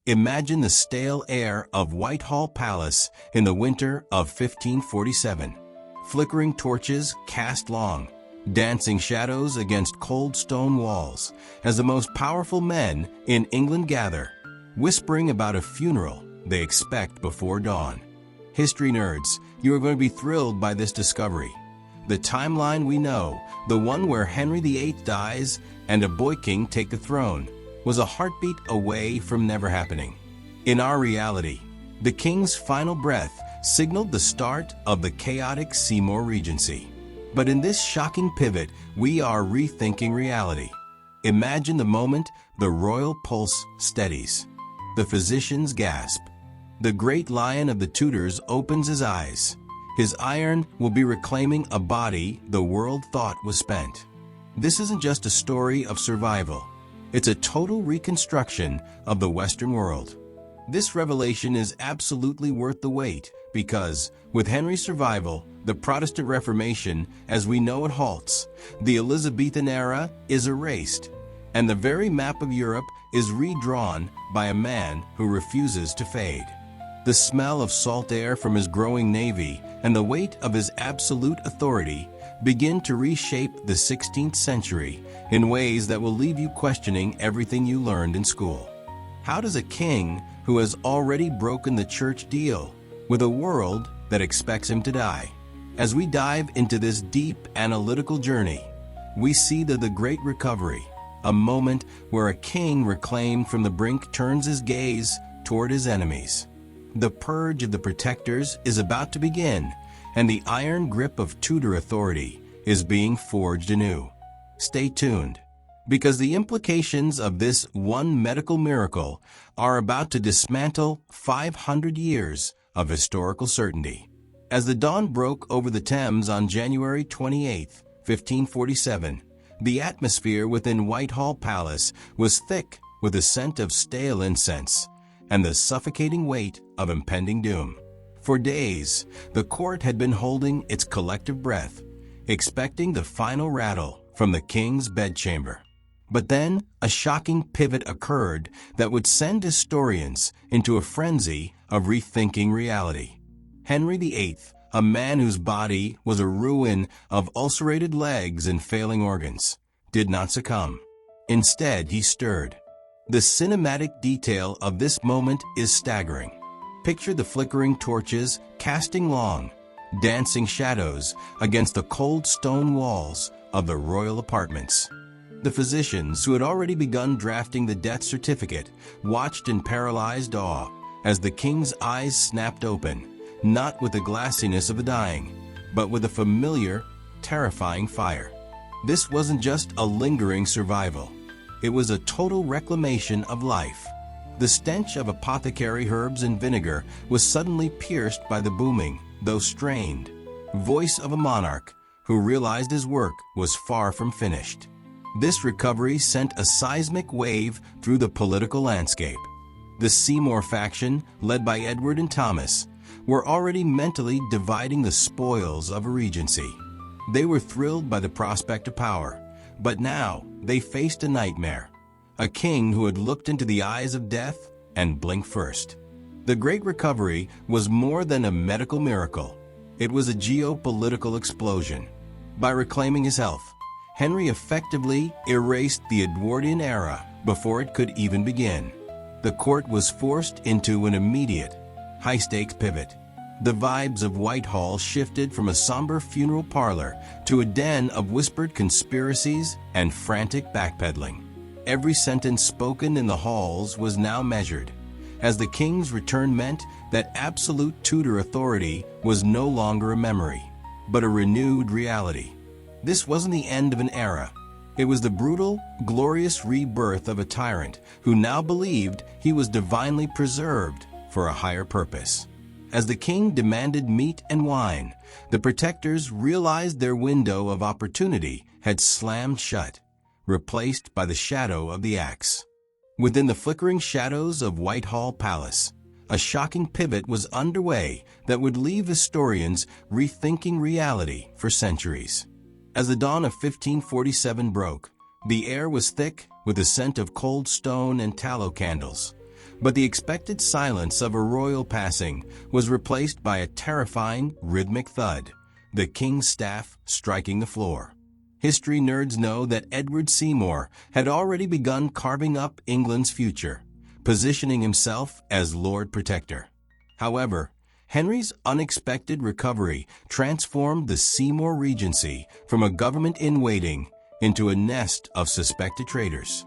Imagine the stale air of Whitehall Palace in the winter of 1547. Flickering torches cast long, dancing shadows against cold stone walls as the most powerful men in England gather, whispering about a funeral they expect before dawn. History nerds, you are going to be thrilled by this discovery. The timeline we know, the one where Henry VIII dies and a boy king take the throne, was a heartbeat away from never happening. In our reality, the king's final breath signaled the start of the chaotic Seymour Regency. But in this shocking pivot, we are rethinking reality. Imagine the moment the royal pulse steadies. The physicians gasp. The great lion of the Tudors opens his eyes. His iron will be reclaiming a body the world thought was spent. This isn't just a story of survival. It's a total reconstruction of the Western world. This revelation is absolutely worth the wait because, with Henry's survival, the Protestant Reformation, as we know it, halts, the Elizabethan era is erased, and the very map of Europe is redrawn by a man who refuses to fade. The smell of salt air from his growing navy and the weight of his absolute authority begin to reshape the 16th century in ways that will leave you questioning everything you learned in school. How does a king who has already broken the church deal with a world that expects him to die? As we dive into this deep analytical journey, we see the Great Recovery, a moment where a king reclaimed from the brink turns his gaze toward his enemies. The purge of the protectors is about to begin, and the iron grip of Tudor authority is being forged anew. Stay tuned, because the implications of this one medical miracle are about to dismantle 500 years of historical certainty. As the dawn broke over the Thames on January 28, 1547, the atmosphere within Whitehall Palace was thick with the scent of stale incense and the suffocating weight of impending doom. For days, the court had been holding its collective breath, expecting the final rattle from the king's bedchamber. But then, a shocking pivot occurred that would send historians into a frenzy of rethinking reality. Henry VIII, a man whose body was a ruin of ulcerated legs and failing organs, did not succumb. Instead, he stirred. The cinematic detail of this moment is staggering. Picture the flickering torches casting long, dancing shadows against the cold stone walls of the royal apartments. The physicians, who had already begun drafting the death certificate, watched in paralyzed awe as the king's eyes snapped open, not with the glassiness of the dying, but with a familiar, terrifying fire. This wasn't just a lingering survival. It was a total reclamation of life. The stench of apothecary herbs and vinegar was suddenly pierced by the booming, though strained, voice of a monarch who realized his work was far from finished. This recovery sent a seismic wave through the political landscape. The Seymour faction, led by Edward and Thomas, were already mentally dividing the spoils of a regency. They were thrilled by the prospect of power, but now they faced a nightmare. A king who had looked into the eyes of death and blinked first. The Great Recovery was more than a medical miracle. It was a geopolitical explosion. By reclaiming his health, Henry effectively erased the Edwardian era before it could even begin. The court was forced into an immediate, high-stakes pivot. The vibes of Whitehall shifted from a somber funeral parlor to a den of whispered conspiracies and frantic backpedaling. Every sentence spoken in the halls was now measured, as the king's return meant that absolute Tudor authority was no longer a memory, but a renewed reality. This wasn't the end of an era. It was the brutal, glorious rebirth of a tyrant who now believed he was divinely preserved for a higher purpose. As the king demanded meat and wine, the protectors realized their window of opportunity had slammed shut, replaced by the shadow of the axe. Within the flickering shadows of Whitehall Palace, a shocking pivot was underway that would leave historians rethinking reality for centuries. As the dawn of 1547 broke, the air was thick with the scent of cold stone and tallow candles, But the expected silence of a royal passing was replaced by a terrifying rhythmic thud, the king's staff striking the floor. History nerds know that Edward Seymour had already begun carving up England's future, positioning himself as Lord Protector. However, Henry's unexpected recovery transformed the Seymour Regency from a government-in-waiting into a nest of suspected traitors.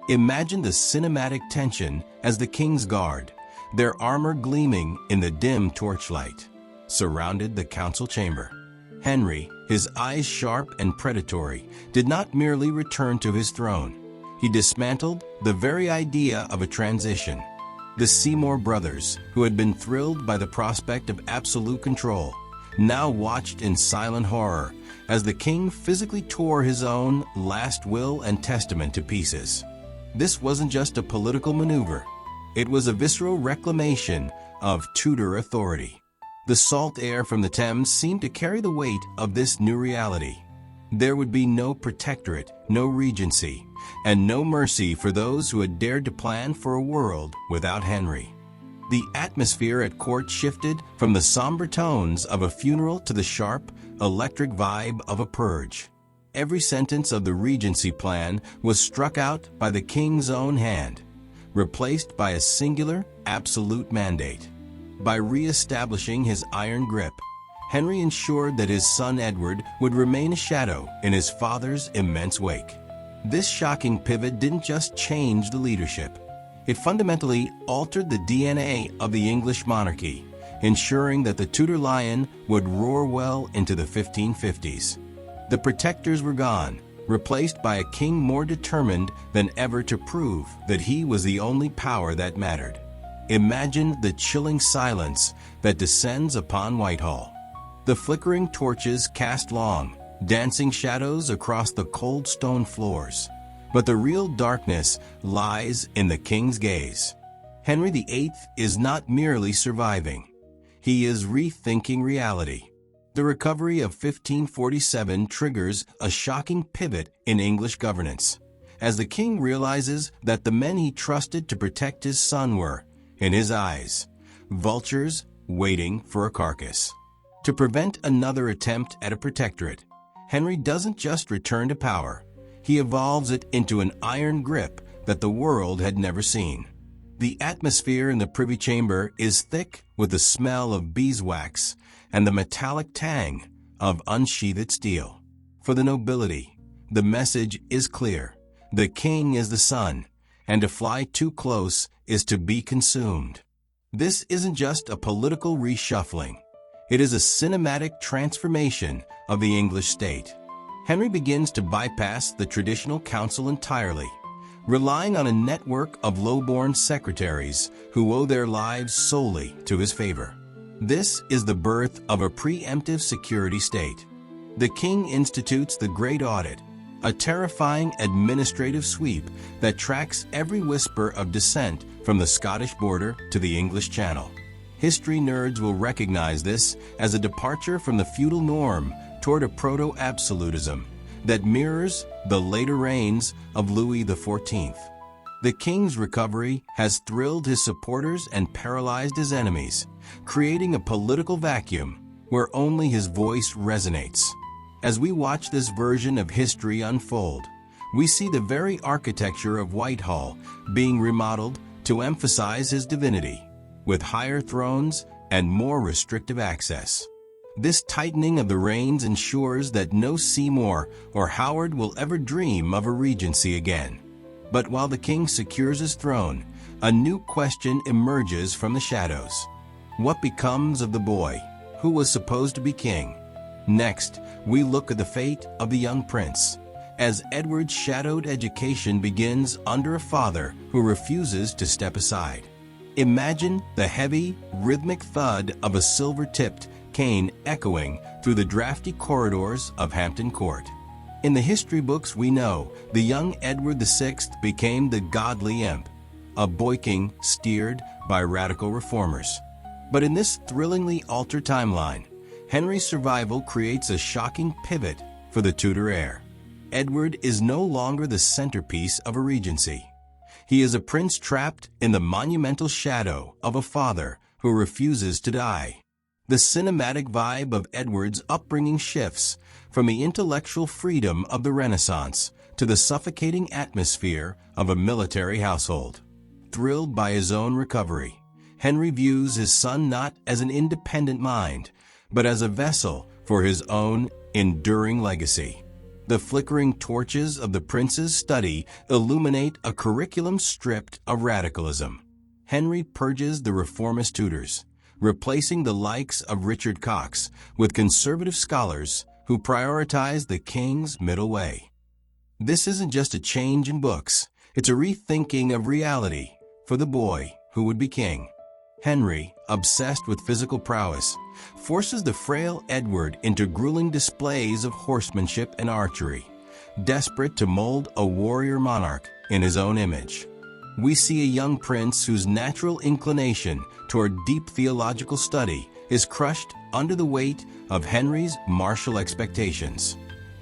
Imagine the cinematic tension as the King's Guard, their armor gleaming in the dim torchlight, surrounded the council chamber. Henry, his eyes sharp and predatory, did not merely return to his throne. He dismantled the very idea of a transition. The Seymour brothers, who had been thrilled by the prospect of absolute control, now watched in silent horror as the king physically tore his own last will and testament to pieces. This wasn't just a political maneuver. It was a visceral reclamation of Tudor authority. The salt air from the Thames seemed to carry the weight of this new reality. There would be no protectorate, no regency, and no mercy for those who had dared to plan for a world without Henry. The atmosphere at court shifted from the somber tones of a funeral to the sharp, electric vibe of a purge. Every sentence of the Regency plan was struck out by the king's own hand, replaced by a singular, absolute mandate. By re-establishing his iron grip, Henry ensured that his son Edward would remain a shadow in his father's immense wake. This shocking pivot didn't just change the leadership. It fundamentally altered the DNA of the English monarchy, ensuring that the Tudor lion would roar well into the 1550s. The protectors were gone, replaced by a king more determined than ever to prove that he was the only power that mattered. Imagine the chilling silence that descends upon Whitehall. The flickering torches cast long, dancing shadows across the cold stone floors. But the real darkness lies in the king's gaze. Henry VIII is not merely surviving. He is rethinking reality. The recovery of 1547 triggers a shocking pivot in English governance, as the king realizes that the men he trusted to protect his son were, in his eyes, vultures waiting for a carcass. To prevent another attempt at a protectorate, Henry doesn't just return to power, he evolves it into an iron grip that the world had never seen. The atmosphere in the Privy Chamber is thick with the smell of beeswax and the metallic tang of unsheathed steel. For the nobility, the message is clear. The king is the sun, and to fly too close is to be consumed. This isn't just a political reshuffling. It is a cinematic transformation of the English state. Henry begins to bypass the traditional council entirely, relying on a network of low-born secretaries who owe their lives solely to his favor. This is the birth of a preemptive security state. The king institutes the Great Audit, a terrifying administrative sweep that tracks every whisper of dissent from the Scottish border to the English Channel. History nerds will recognize this as a departure from the feudal norm toward a proto-absolutism that mirrors the later reigns of Louis XIV. The king's recovery has thrilled his supporters and paralyzed his enemies, creating a political vacuum where only his voice resonates. As we watch this version of history unfold, we see the very architecture of Whitehall being remodeled to emphasize his divinity, with higher thrones and more restrictive access. This tightening of the reins ensures that no Seymour or Howard will ever dream of a regency again. But while the king secures his throne, a new question emerges from the shadows. What becomes of the boy who was supposed to be king? Next, we look at the fate of the young prince, as Edward's shadowed education begins under a father who refuses to step aside. Imagine the heavy, rhythmic thud of a silver-tipped cane echoing through the drafty corridors of Hampton Court. In the history books we know, the young Edward VI became the godly imp, a boy king steered by radical reformers. But in this thrillingly altered timeline, Henry's survival creates a shocking pivot for the Tudor heir. Edward is no longer the centerpiece of a regency. He is a prince trapped in the monumental shadow of a father who refuses to die. The cinematic vibe of Edward's upbringing shifts from the intellectual freedom of the Renaissance to the suffocating atmosphere of a military household. Thrilled by his own recovery, Henry views his son not as an independent mind, but as a vessel for his own enduring legacy. The flickering torches of the prince's study illuminate a curriculum stripped of radicalism. Henry purges the reformist tutors, replacing the likes of Richard Cox with conservative scholars who prioritize the king's middle way. This isn't just a change in books, it's a rethinking of reality for the boy who would be king. Henry, obsessed with physical prowess, forces the frail Edward into grueling displays of horsemanship and archery, desperate to mold a warrior monarch in his own image. We see a young prince whose natural inclination toward deep theological study is crushed under the weight of Henry's martial expectations.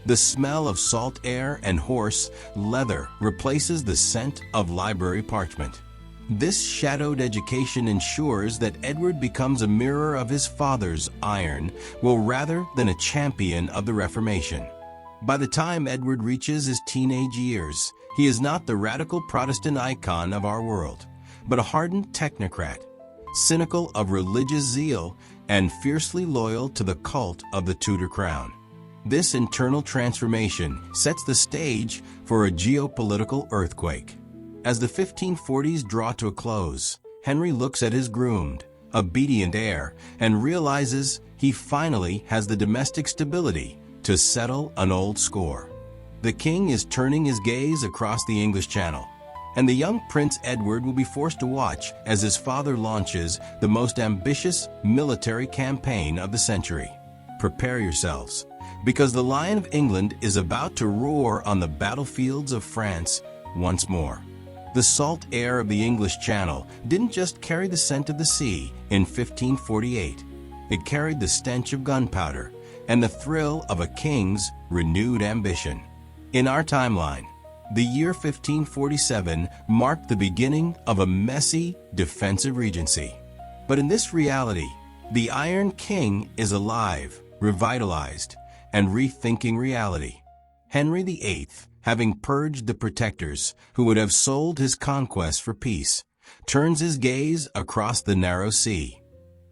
The smell of salt air and horse leather replaces the scent of library parchment. This shadowed education ensures that Edward becomes a mirror of his father's iron will rather than a champion of the Reformation. By the time Edward reaches his teenage years, he is not the radical Protestant icon of our world, but a hardened technocrat, cynical of religious zeal and fiercely loyal to the cult of the Tudor crown. This internal transformation sets the stage for a geopolitical earthquake. As the 1540s draw to a close, Henry looks at his groomed, obedient heir and realizes he finally has the domestic stability to settle an old score. The king is turning his gaze across the English Channel, and the young Prince Edward will be forced to watch as his father launches the most ambitious military campaign of the century. Prepare yourselves, because the Lion of England is about to roar on the battlefields of France once more. The salt air of the English Channel didn't just carry the scent of the sea in 1548. It carried the stench of gunpowder and the thrill of a king's renewed ambition. In our timeline, the year 1547 marked the beginning of a messy, defensive regency. But in this reality, the Iron King is alive, revitalized, and rethinking reality. Henry VIII, having purged the protectors who would have sold his conquest for peace, turns his gaze across the narrow sea.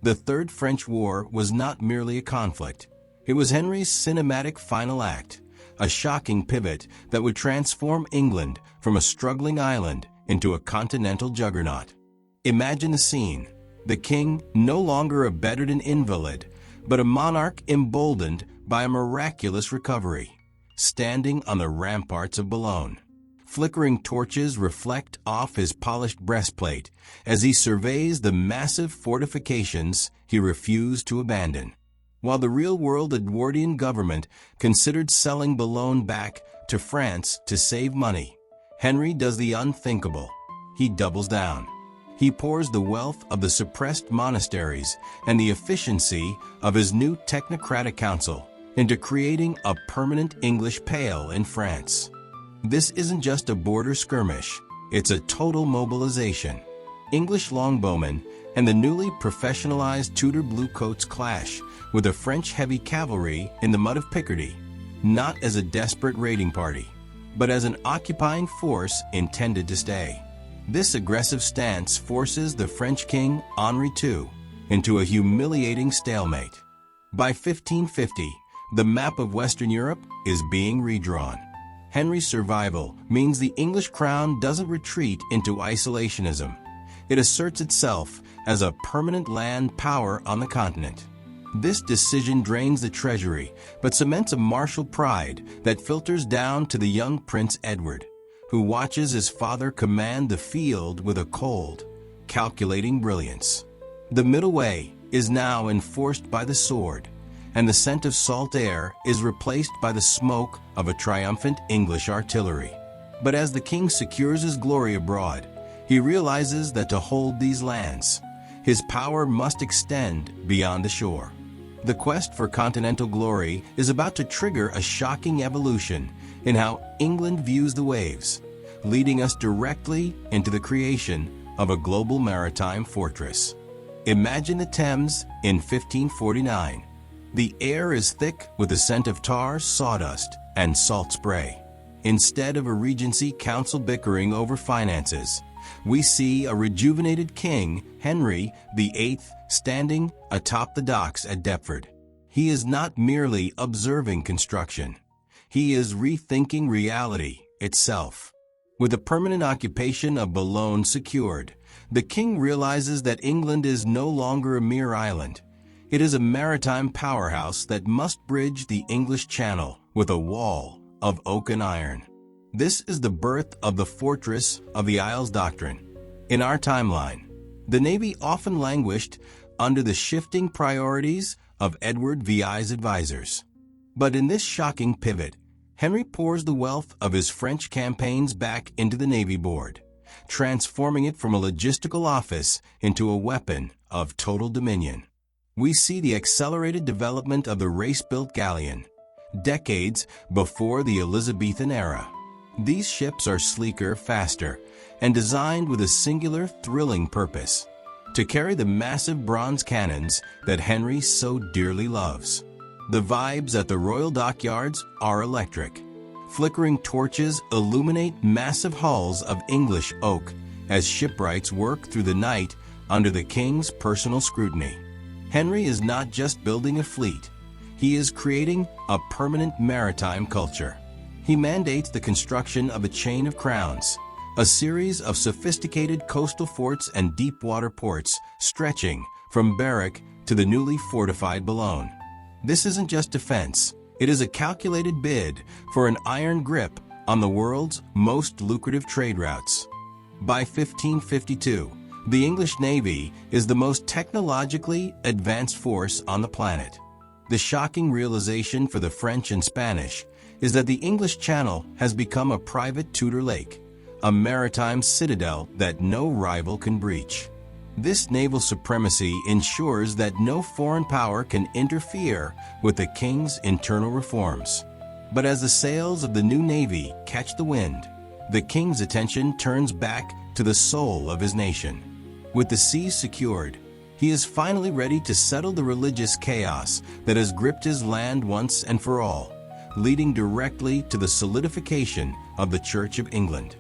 The Third French War was not merely a conflict. It was Henry's cinematic final act, a shocking pivot that would transform England from a struggling island into a continental juggernaut. Imagine the scene: the king no longer a bedridden invalid, but a monarch emboldened by a miraculous recovery, standing on the ramparts of Boulogne. Flickering torches reflect off his polished breastplate as he surveys the massive fortifications he refused to abandon. While the real-world Edwardian government considered selling Boulogne back to France to save money, Henry does the unthinkable. He doubles down. He pours the wealth of the suppressed monasteries and the efficiency of his new technocratic council into creating a permanent English Pale in France. This isn't just a border skirmish, it's a total mobilization. English longbowmen and the newly professionalized Tudor bluecoats clash with the French heavy cavalry in the mud of Picardy, not as a desperate raiding party, but as an occupying force intended to stay. This aggressive stance forces the French king, Henry II, into a humiliating stalemate. By 1550, the map of Western Europe is being redrawn. Henry's survival means the English crown doesn't retreat into isolationism. It asserts itself as a permanent land power on the continent. This decision drains the treasury, but cements a martial pride that filters down to the young Prince Edward, who watches his father command the field with a cold, calculating brilliance. The middle way is now enforced by the sword, and the scent of salt air is replaced by the smoke of a triumphant English artillery. But as the king secures his glory abroad, he realizes that to hold these lands, his power must extend beyond the shore. The quest for continental glory is about to trigger a shocking evolution in how England views the waves. leading us directly into the creation of a global maritime fortress. Imagine the Thames in 1549. The air is thick with the scent of tar, sawdust, and salt spray. Instead of a Regency council bickering over finances, we see a rejuvenated king, Henry VIII, standing atop the docks at Deptford. He is not merely observing construction. He is rethinking reality itself. With the permanent occupation of Boulogne secured, the king realizes that England is no longer a mere island. It is a maritime powerhouse that must bridge the English Channel with a wall of oak and iron. This is the birth of the Fortress of the Isles doctrine. In our timeline, the Navy often languished under the shifting priorities of Edward VI's advisors. But in this shocking pivot, Henry pours the wealth of his French campaigns back into the Navy Board, transforming it from a logistical office into a weapon of total dominion. We see the accelerated development of the race-built galleon, decades before the Elizabethan era. These ships are sleeker, faster, and designed with a singular, thrilling purpose: to carry the massive bronze cannons that Henry so dearly loves. The vibes at the Royal Dockyards are electric. Flickering torches illuminate massive hulls of English oak as shipwrights work through the night under the king's personal scrutiny. Henry is not just building a fleet. He is creating a permanent maritime culture. He mandates the construction of a chain of crowns, a series of sophisticated coastal forts and deep-water ports stretching from Berwick to the newly fortified Boulogne. This isn't just defense. It is a calculated bid for an iron grip on the world's most lucrative trade routes. By 1552, the English Navy is the most technologically advanced force on the planet. The shocking realization for the French and Spanish is that the English Channel has become a private Tudor lake, a maritime citadel that no rival can breach. This naval supremacy ensures that no foreign power can interfere with the king's internal reforms. But as the sails of the new navy catch the wind, the king's attention turns back to the soul of his nation. With the seas secured, he is finally ready to settle the religious chaos that has gripped his land once and for all, leading directly to the solidification of the Church of England.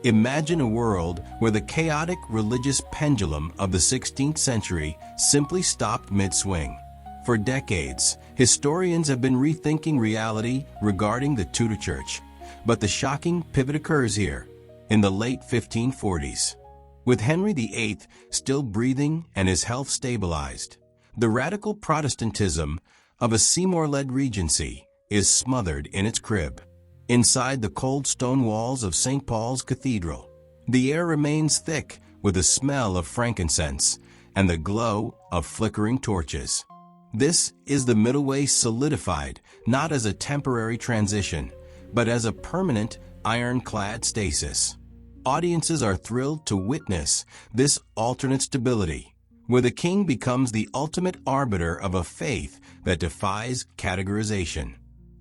Imagine a world where the chaotic religious pendulum of the 16th century simply stopped mid-swing. For decades, historians have been rethinking reality regarding the Tudor Church, but the shocking pivot occurs here, in the late 1540s. With Henry VIII still breathing and his health stabilized, the radical Protestantism of a Seymour-led regency is smothered in its crib. Inside the cold stone walls of St. Paul's Cathedral, the air remains thick with the smell of frankincense and the glow of flickering torches. This is the middle way solidified not as a temporary transition, but as a permanent ironclad stasis. Audiences are thrilled to witness this alternate stability, where the king becomes the ultimate arbiter of a faith that defies categorization.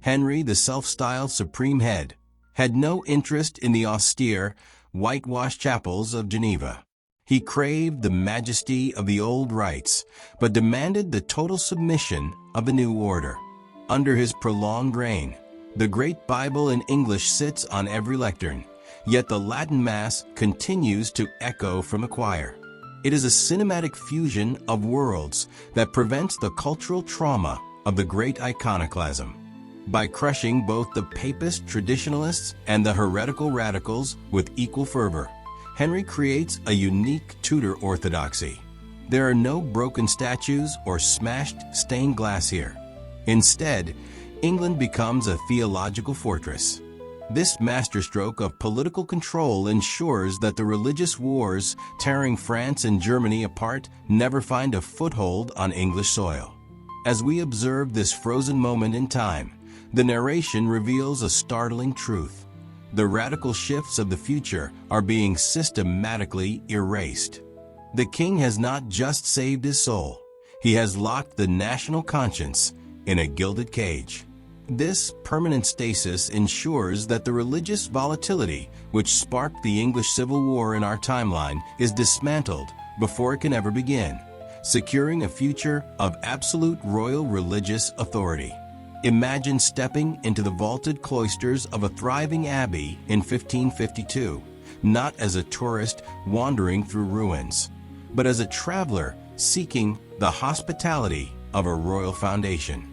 Henry, the self-styled supreme head, had no interest in the austere, whitewashed chapels of Geneva. He craved the majesty of the old rites, but demanded the total submission of the new order. Under his prolonged reign, the great Bible in English sits on every lectern, yet the Latin Mass continues to echo from the choir. It is a cinematic fusion of worlds that prevents the cultural trauma of the great iconoclasm. By crushing both the papist traditionalists and the heretical radicals with equal fervor, Henry creates a unique Tudor orthodoxy. There are no broken statues or smashed stained glass here. Instead, England becomes a theological fortress. This masterstroke of political control ensures that the religious wars tearing France and Germany apart never find a foothold on English soil. As we observe this frozen moment in time, the narration reveals a startling truth. The radical shifts of the future are being systematically erased. The king has not just saved his soul, he has locked the national conscience in a gilded cage. This permanent stasis ensures that the religious volatility which sparked the English Civil War in our timeline is dismantled before it can ever begin, securing a future of absolute royal religious authority. Imagine stepping into the vaulted cloisters of a thriving abbey in 1552, not as a tourist wandering through ruins, but as a traveler seeking the hospitality of a royal foundation.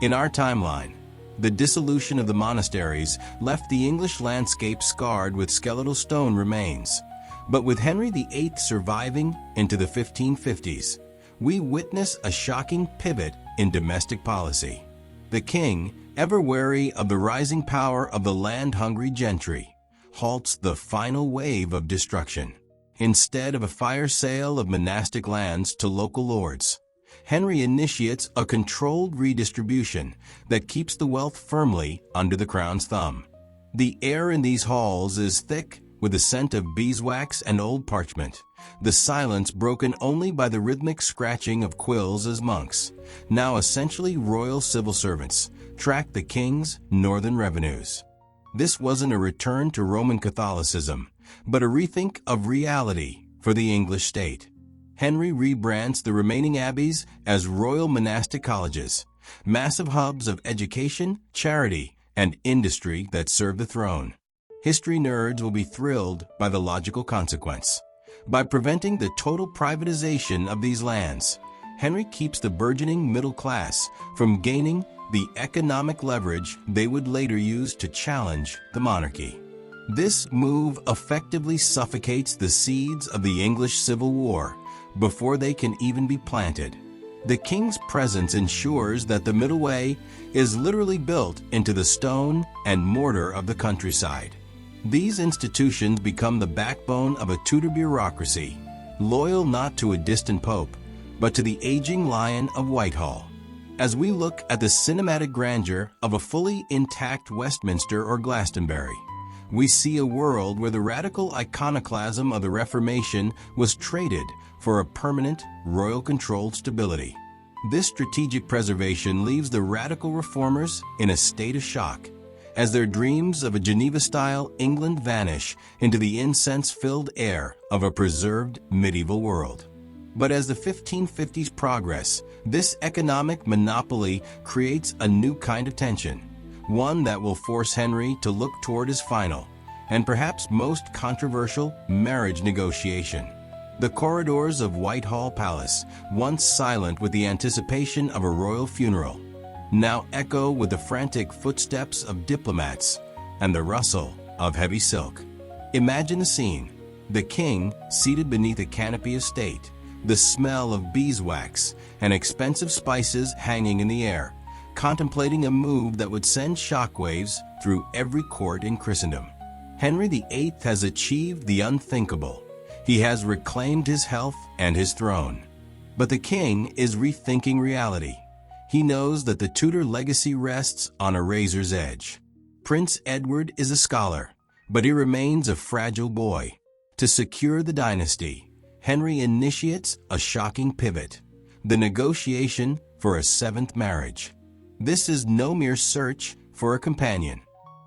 In our timeline, the dissolution of the monasteries left the English landscape scarred with skeletal stone remains. But with Henry VIII surviving into the 1550s, we witness a shocking pivot in domestic policy. The king, ever wary of the rising power of the land-hungry gentry, halts the final wave of destruction. Instead of a fire sale of monastic lands to local lords, Henry initiates a controlled redistribution that keeps the wealth firmly under the crown's thumb. The air in these halls is thick with the scent of beeswax and old parchment, the silence broken only by the rhythmic scratching of quills as monks, now essentially royal civil servants, track the king's northern revenues. This wasn't a return to Roman Catholicism, but a rethink of reality for the English state. Henry rebrands the remaining abbeys as royal monastic colleges, massive hubs of education, charity, and industry that serve the throne. History nerds will be thrilled by the logical consequence. By preventing the total privatization of these lands, Henry keeps the burgeoning middle class from gaining the economic leverage they would later use to challenge the monarchy. This move effectively suffocates the seeds of the English Civil War before they can even be planted. The king's presence ensures that the middle way is literally built into the stone and mortar of the countryside. These institutions become the backbone of a Tudor bureaucracy, loyal not to a distant pope, but to the aging lion of Whitehall. As we look at the cinematic grandeur of a fully intact Westminster or Glastonbury, we see a world where the radical iconoclasm of the Reformation was traded for a permanent, royal-controlled stability. This strategic preservation leaves the radical reformers in a state of shock, as their dreams of a Geneva-style England vanish into the incense-filled air of a preserved medieval world. But as the 1550s progress, this economic monopoly creates a new kind of tension, one that will force Henry to look toward his final, and perhaps most controversial, marriage negotiation. The corridors of Whitehall Palace, once silent with the anticipation of a royal funeral, now echo with the frantic footsteps of diplomats and the rustle of heavy silk. Imagine the scene: the king seated beneath a canopy of state, the smell of beeswax and expensive spices hanging in the air, contemplating a move that would send shockwaves through every court in Christendom. Henry VIII has achieved the unthinkable. He has reclaimed his health and his throne. But the king is rethinking reality. He knows that the Tudor legacy rests on a razor's edge. Prince Edward is a scholar, but he remains a fragile boy. To secure the dynasty, Henry initiates a shocking pivot: the negotiation for a seventh marriage. This is no mere search for a companion.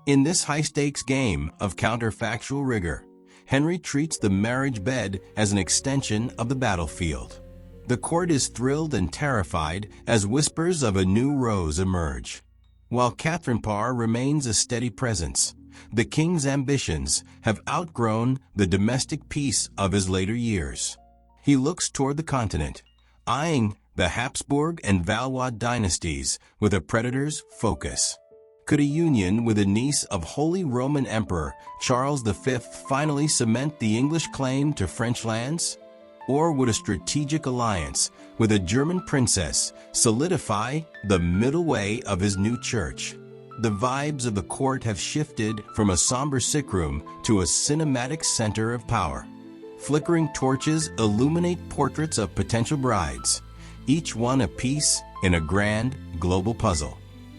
In this high-stakes game of counterfactual rigor, Henry treats the marriage bed as an extension of the battlefield. The court is thrilled and terrified as whispers of a new rose emerge. While Catherine Parr remains a steady presence, the king's ambitions have outgrown the domestic peace of his later years. He looks toward the continent, eyeing the Habsburg and Valois dynasties with a predator's focus. Could a union with a niece of Holy Roman Emperor Charles V finally cement the English claim to French lands? Or would a strategic alliance with a German princess solidify the middle way of his new church? The vibes of the court have shifted from a somber sickroom to a cinematic center of power. Flickering torches illuminate portraits of potential brides, each one a piece in a grand global puzzle.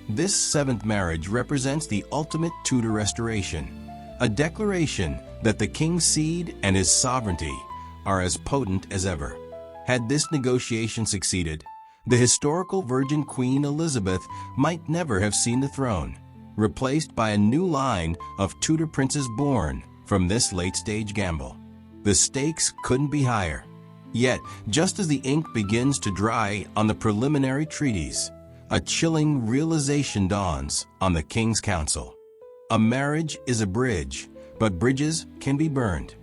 This seventh marriage represents the ultimate Tudor restoration, a declaration that the king's seed and his sovereignty are as potent as ever. Had this negotiation succeeded, The historical Virgin Queen Elizabeth might never have seen the throne, replaced by a new line of Tudor princes born from this late-stage gamble. The stakes couldn't be higher. Yet, just as the ink begins to dry on the preliminary treaties, a chilling realization dawns on the King's Council. A marriage is a bridge, but bridges can be burned.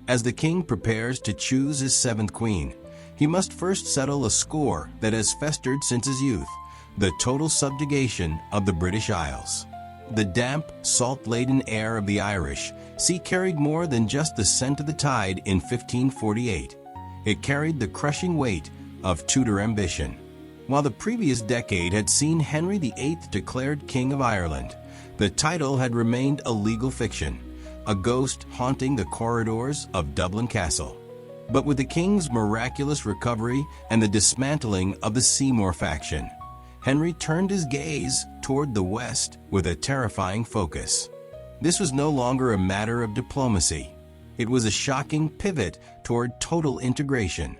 As the king prepares to choose his seventh queen, he must first settle a score that has festered since his youth: the total subjugation of the British Isles. The damp, salt-laden air of the Irish Sea carried more than just the scent of the tide in 1548. It carried the crushing weight of Tudor ambition. While the previous decade had seen Henry VIII declared King of Ireland, the title had remained a legal fiction, a ghost haunting the corridors of Dublin Castle. But with the king's miraculous recovery and the dismantling of the Seymour faction, Henry turned his gaze toward the west with a terrifying focus. This was no longer a matter of diplomacy. It was a shocking pivot toward total integration.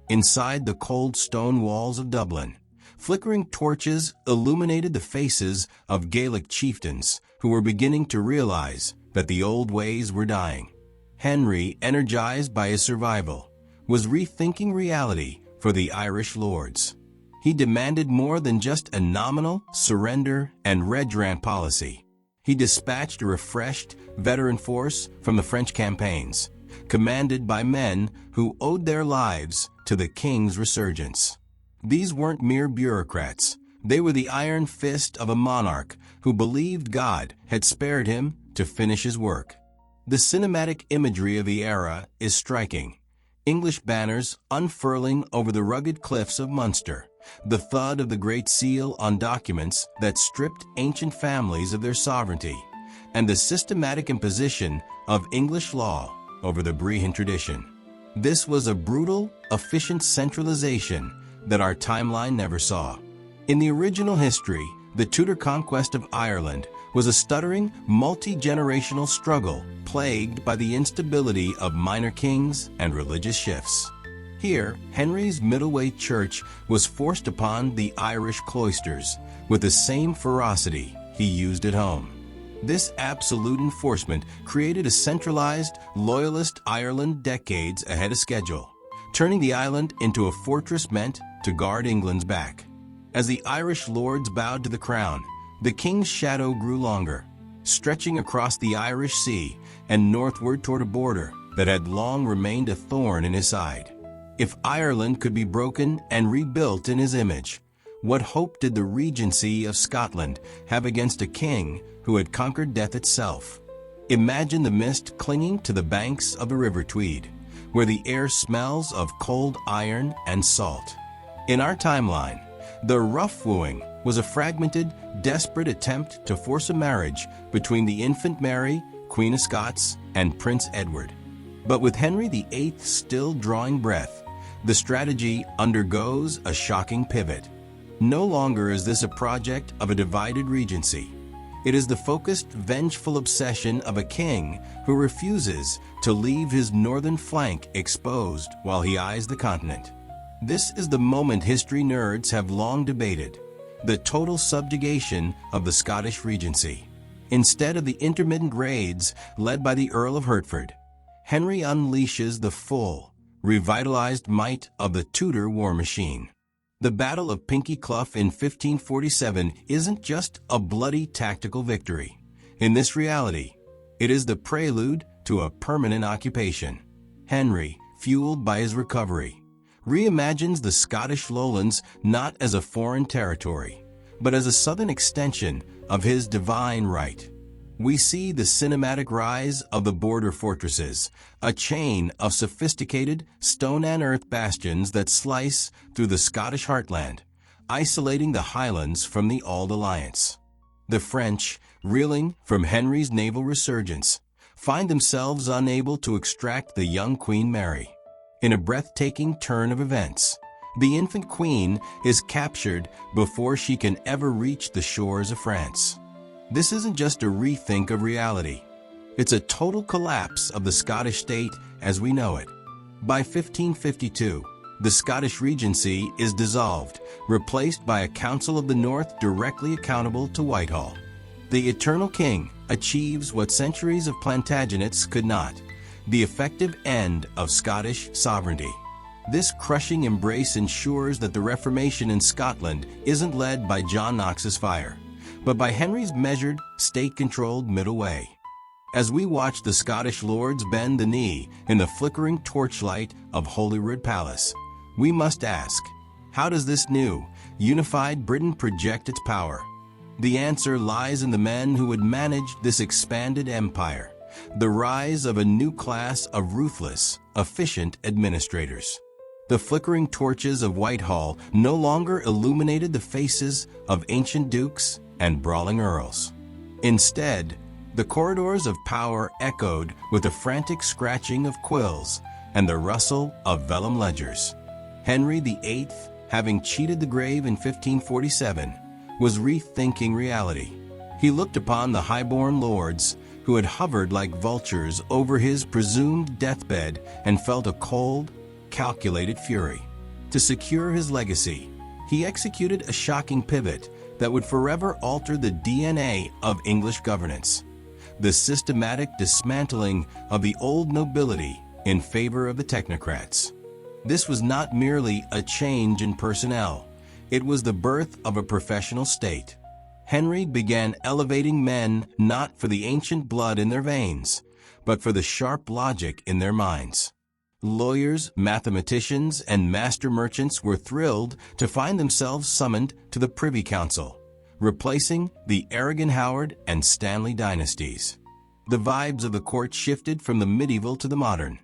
Inside the cold stone walls of Dublin, flickering torches illuminated the faces of Gaelic chieftains who were beginning to realize that the old ways were dying. Henry, energized by his survival, was rethinking reality for the Irish lords. He demanded more than just a nominal surrender and redrant policy. He dispatched a refreshed veteran force from the French campaigns, commanded by men who owed their lives to the king's resurgence. These weren't mere bureaucrats. They were the iron fist of a monarch who believed God had spared him to finish his work. The cinematic imagery of the era is striking. English banners unfurling over the rugged cliffs of Munster, the thud of the Great Seal on documents that stripped ancient families of their sovereignty, and the systematic imposition of English law over the Brehon tradition. This was a brutal, efficient centralization that our timeline never saw. In the original history, the Tudor conquest of Ireland was a stuttering, multi-generational struggle plagued by the instability of minor kings and religious shifts. Here, Henry's middleweight church was forced upon the Irish cloisters with the same ferocity he used at home. This absolute enforcement created a centralized, loyalist Ireland decades ahead of schedule, turning the island into a fortress meant to guard England's back. As the Irish lords bowed to the crown, the king's shadow grew longer, stretching across the Irish Sea and northward toward a border that had long remained a thorn in his side. If Ireland could be broken and rebuilt in his image, what hope did the Regency of Scotland have against a king who had conquered death itself? Imagine the mist clinging to the banks of the River Tweed, where the air smells of cold iron and salt. In our timeline, the rough wooing was a fragmented, desperate attempt to force a marriage between the infant Mary, Queen of Scots, and Prince Edward. But with Henry VIII still drawing breath, the strategy undergoes a shocking pivot. No longer is this a project of a divided regency. It is the focused, vengeful obsession of a king who refuses to leave his northern flank exposed while he eyes the continent. This is the moment history nerds have long debated: the total subjugation of the Scottish Regency. Instead of the intermittent raids led by the Earl of Hertford, Henry unleashes the full, revitalized might of the Tudor war machine. The Battle of Pinkie Clough in 1547 isn't just a bloody tactical victory. In this reality, it is the prelude to a permanent occupation. Henry, fueled by his recovery, reimagines the Scottish lowlands not as a foreign territory, but as a southern extension of his divine right. We see the cinematic rise of the border fortresses, a chain of sophisticated stone and earth bastions that slice through the Scottish heartland, isolating the Highlands from the Auld Alliance. The French, reeling from Henry's naval resurgence, find themselves unable to extract the young Queen Mary. In a breathtaking turn of events, the infant queen is captured before she can ever reach the shores of France. This isn't just a rethink of reality. It's a total collapse of the Scottish state as we know it. By 1552, The Scottish Regency is dissolved, replaced by a Council of the North directly accountable to Whitehall. The Eternal King achieves what centuries of Plantagenets could not, the effective end of Scottish sovereignty. This crushing embrace ensures that the Reformation in Scotland isn't led by John Knox's fire, but by Henry's measured, state-controlled middle way. As we watch the Scottish lords bend the knee in the flickering torchlight of Holyrood Palace, we must ask, how does this new, unified Britain project its power? The answer lies in the men who would manage this expanded empire, the rise of a new class of ruthless, efficient administrators. The flickering torches of Whitehall no longer illuminated the faces of ancient dukes and brawling earls. Instead, the corridors of power echoed with the frantic scratching of quills and the rustle of vellum ledgers. Henry VIII, having cheated the grave in 1547, was rethinking reality. He looked upon the highborn lords who had hovered like vultures over his presumed deathbed and felt a cold, calculated fury. To secure his legacy, he executed a shocking pivot that would forever alter the DNA of English governance: the systematic dismantling of the old nobility in favor of the technocrats. This was not merely a change in personnel, it was the birth of a professional state. Henry began elevating men not for the ancient blood in their veins, but for the sharp logic in their minds. Lawyers, mathematicians, and master merchants were thrilled to find themselves summoned to the Privy Council, replacing the arrogant Howard and Stanley dynasties. The vibes of the court shifted from the medieval to the modern.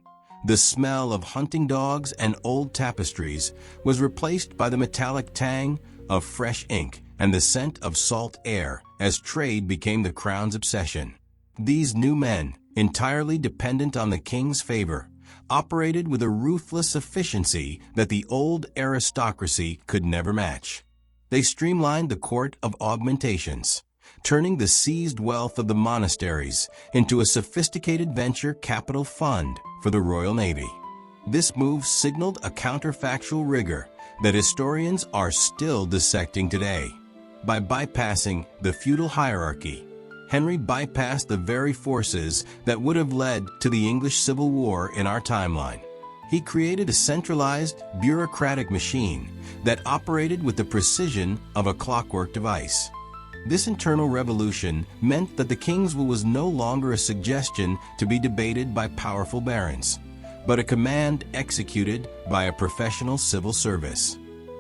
The smell of hunting dogs and old tapestries was replaced by the metallic tang of fresh ink and the scent of salt air as trade became the crown's obsession. These new men, entirely dependent on the king's favor, operated with a ruthless efficiency that the old aristocracy could never match. They streamlined the court of augmentations, turning the seized wealth of the monasteries into a sophisticated venture capital fund for the Royal Navy. This move signaled a counterfactual rigor that historians are still dissecting today. By bypassing the feudal hierarchy, Henry bypassed the very forces that would have led to the English Civil War in our timeline. He created a centralized, bureaucratic machine that operated with the precision of a clockwork device. This internal revolution meant that the king's will was no longer a suggestion to be debated by powerful barons, but a command executed by a professional civil service.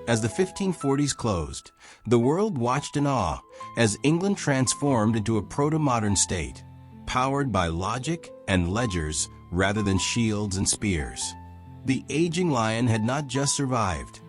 As the 1540s closed, the world watched in awe as England transformed into a proto-modern state, powered by logic and ledgers rather than shields and spears. The aging lion had not just survived.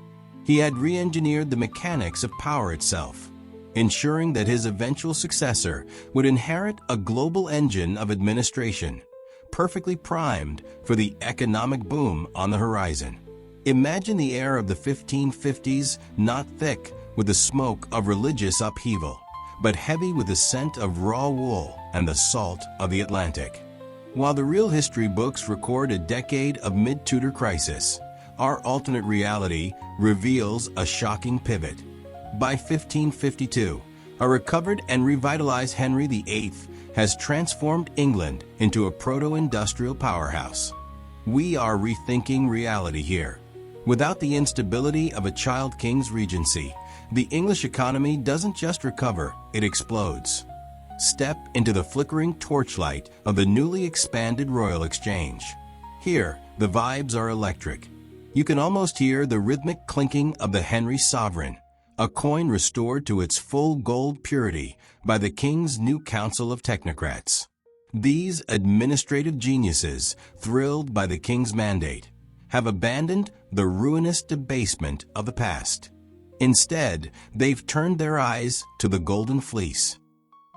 He had re-engineered the mechanics of power itself, ensuring that his eventual successor would inherit a global engine of administration, perfectly primed for the economic boom on the horizon. Imagine the air of the 1550s, not thick with the smoke of religious upheaval, but heavy with the scent of raw wool and the salt of the Atlantic. While the real history books record a decade of mid-Tudor crisis, our alternate reality reveals a shocking pivot. By 1552, a recovered and revitalized Henry VIII has transformed England into a proto-industrial powerhouse. We are rethinking reality here. Without the instability of a child king's regency, the English economy doesn't just recover, it explodes. Step into the flickering torchlight of the newly expanded Royal Exchange. Here, the vibes are electric. You can almost hear the rhythmic clinking of the Henry sovereign, a coin restored to its full gold purity by the king's new council of technocrats. These administrative geniuses, thrilled by the king's mandate, have abandoned the ruinous debasement of the past. Instead, they've turned their eyes to the Golden Fleece.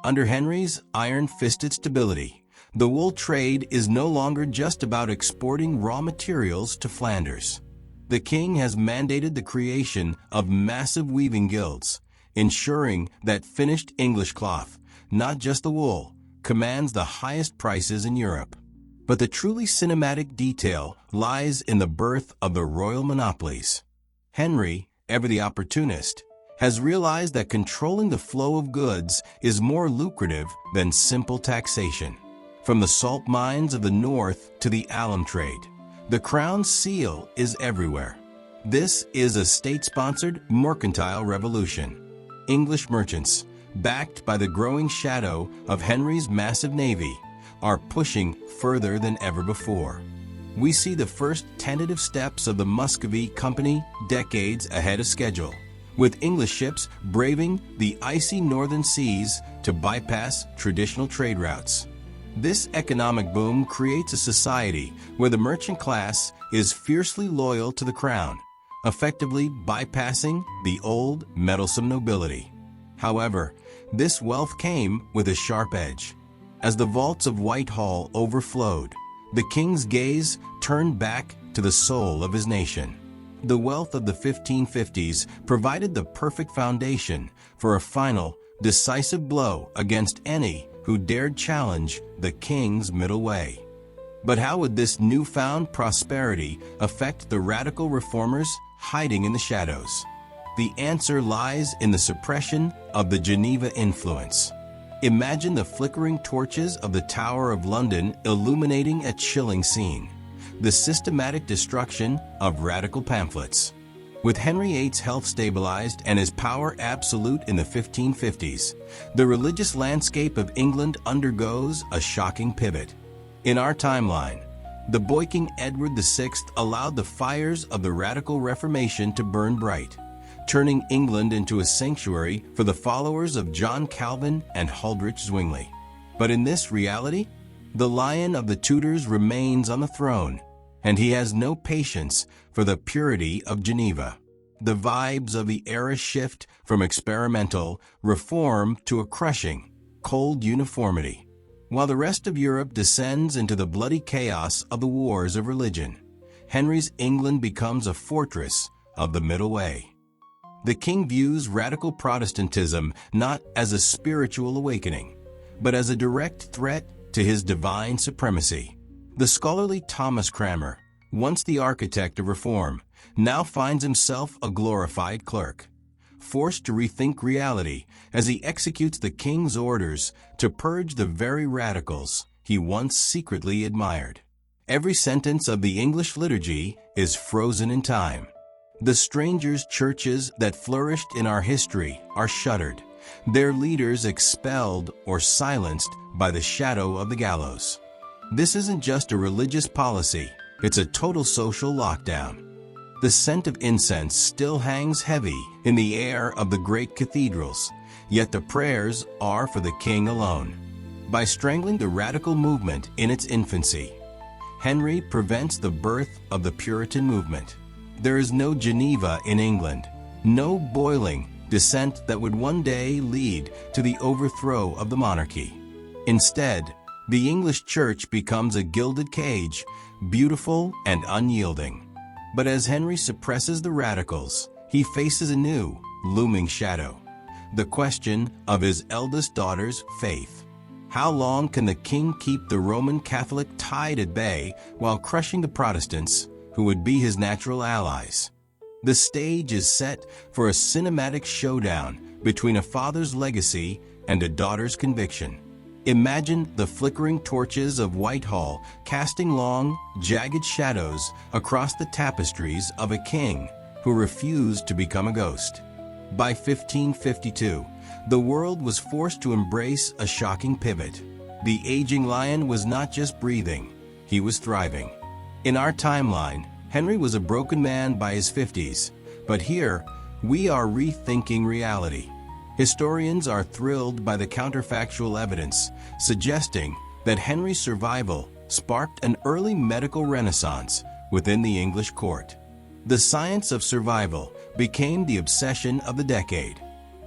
Under Henry's iron-fisted stability, the wool trade is no longer just about exporting raw materials to Flanders. The king has mandated the creation of massive weaving guilds, ensuring that finished English cloth, not just the wool, commands the highest prices in Europe. But the truly cinematic detail lies in the birth of the royal monopolies. Henry, ever the opportunist, has realized that controlling the flow of goods is more lucrative than simple taxation. From the salt mines of the north to the alum trade, the crown's seal is everywhere. This is a state-sponsored mercantile revolution. English merchants, backed by the growing shadow of Henry's massive navy, are pushing further than ever before. We see the first tentative steps of the Muscovy Company decades ahead of schedule, with English ships braving the icy northern seas to bypass traditional trade routes. This economic boom creates a society where the merchant class is fiercely loyal to the crown, effectively bypassing the old meddlesome nobility. However, this wealth came with a sharp edge. As the vaults of Whitehall overflowed, the king's gaze turned back to the soul of his nation. The wealth of the 1550s provided the perfect foundation for a final, decisive blow against any who dared challenge the king's middle way. But how would this newfound prosperity affect the radical reformers hiding in the shadows? The answer lies in the suppression of the Geneva influence. Imagine the flickering torches of the Tower of London illuminating a chilling scene: the systematic destruction of radical pamphlets. With Henry VIII's health stabilized and his power absolute in the 1550s, the religious landscape of England undergoes a shocking pivot. In our timeline, the boyking Edward VI allowed the fires of the radical Reformation to burn bright, turning England into a sanctuary for the followers of John Calvin and Huldrych Zwingli. But in this reality, the Lion of the Tudors remains on the throne, and he has no patience for the purity of Geneva. The vibes of the era shift from experimental reform to a crushing, cold uniformity. While the rest of Europe descends into the bloody chaos of the wars of religion, Henry's England becomes a fortress of the middle way. The king views radical Protestantism not as a spiritual awakening, but as a direct threat to his divine supremacy. The scholarly Thomas Cranmer, once the architect of reform, now finds himself a glorified clerk, forced to rethink reality as he executes the king's orders to purge the very radicals he once secretly admired. Every sentence of the English liturgy is frozen in time. The strangers' churches that flourished in our history are shuttered, their leaders expelled or silenced by the shadow of the gallows. This isn't just a religious policy, it's a total social lockdown. The scent of incense still hangs heavy in the air of the great cathedrals, yet the prayers are for the king alone. By strangling the radical movement in its infancy, Henry prevents the birth of the Puritan movement. There is no Geneva in England, no boiling dissent that would one day lead to the overthrow of the monarchy. Instead, the English church becomes a gilded cage, beautiful and unyielding. But as Henry suppresses the radicals, he faces a new, looming shadow: the question of his eldest daughter's faith. How long can the king keep the Roman Catholic tide at bay while crushing the Protestants, who would be his natural allies? The stage is set for a cinematic showdown between a father's legacy and a daughter's conviction. Imagine the flickering torches of Whitehall casting long, jagged shadows across the tapestries of a king who refused to become a ghost. By 1552, the world was forced to embrace a shocking pivot. The aging lion was not just breathing, he was thriving. In our timeline, Henry was a broken man by his 50s, but here, we are rethinking reality. Historians are thrilled by the counterfactual evidence, suggesting that Henry's survival sparked an early medical renaissance within the English court. The science of survival became the obsession of the decade.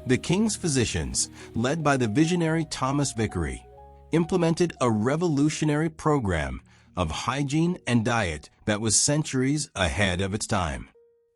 The king's physicians, led by the visionary Thomas Vicary, implemented a revolutionary program of hygiene and diet that was centuries ahead of its time.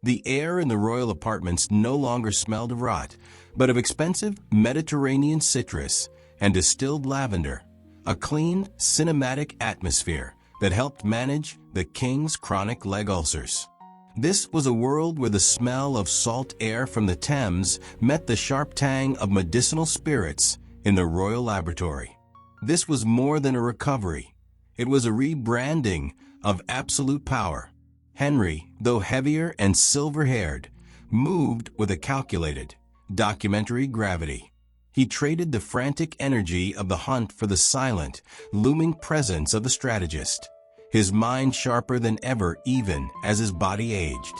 The air in the royal apartments no longer smelled of rot, but of expensive Mediterranean citrus and distilled lavender, a clean, cinematic atmosphere that helped manage the king's chronic leg ulcers. This was a world where the smell of salt air from the Thames met the sharp tang of medicinal spirits in the royal laboratory. This was more than a recovery. It was a rebranding of absolute power. Henry, though heavier and silver-haired, moved with a calculated, documentary gravity. He traded the frantic energy of the hunt for the silent, looming presence of the strategist, his mind sharper than ever even as his body aged.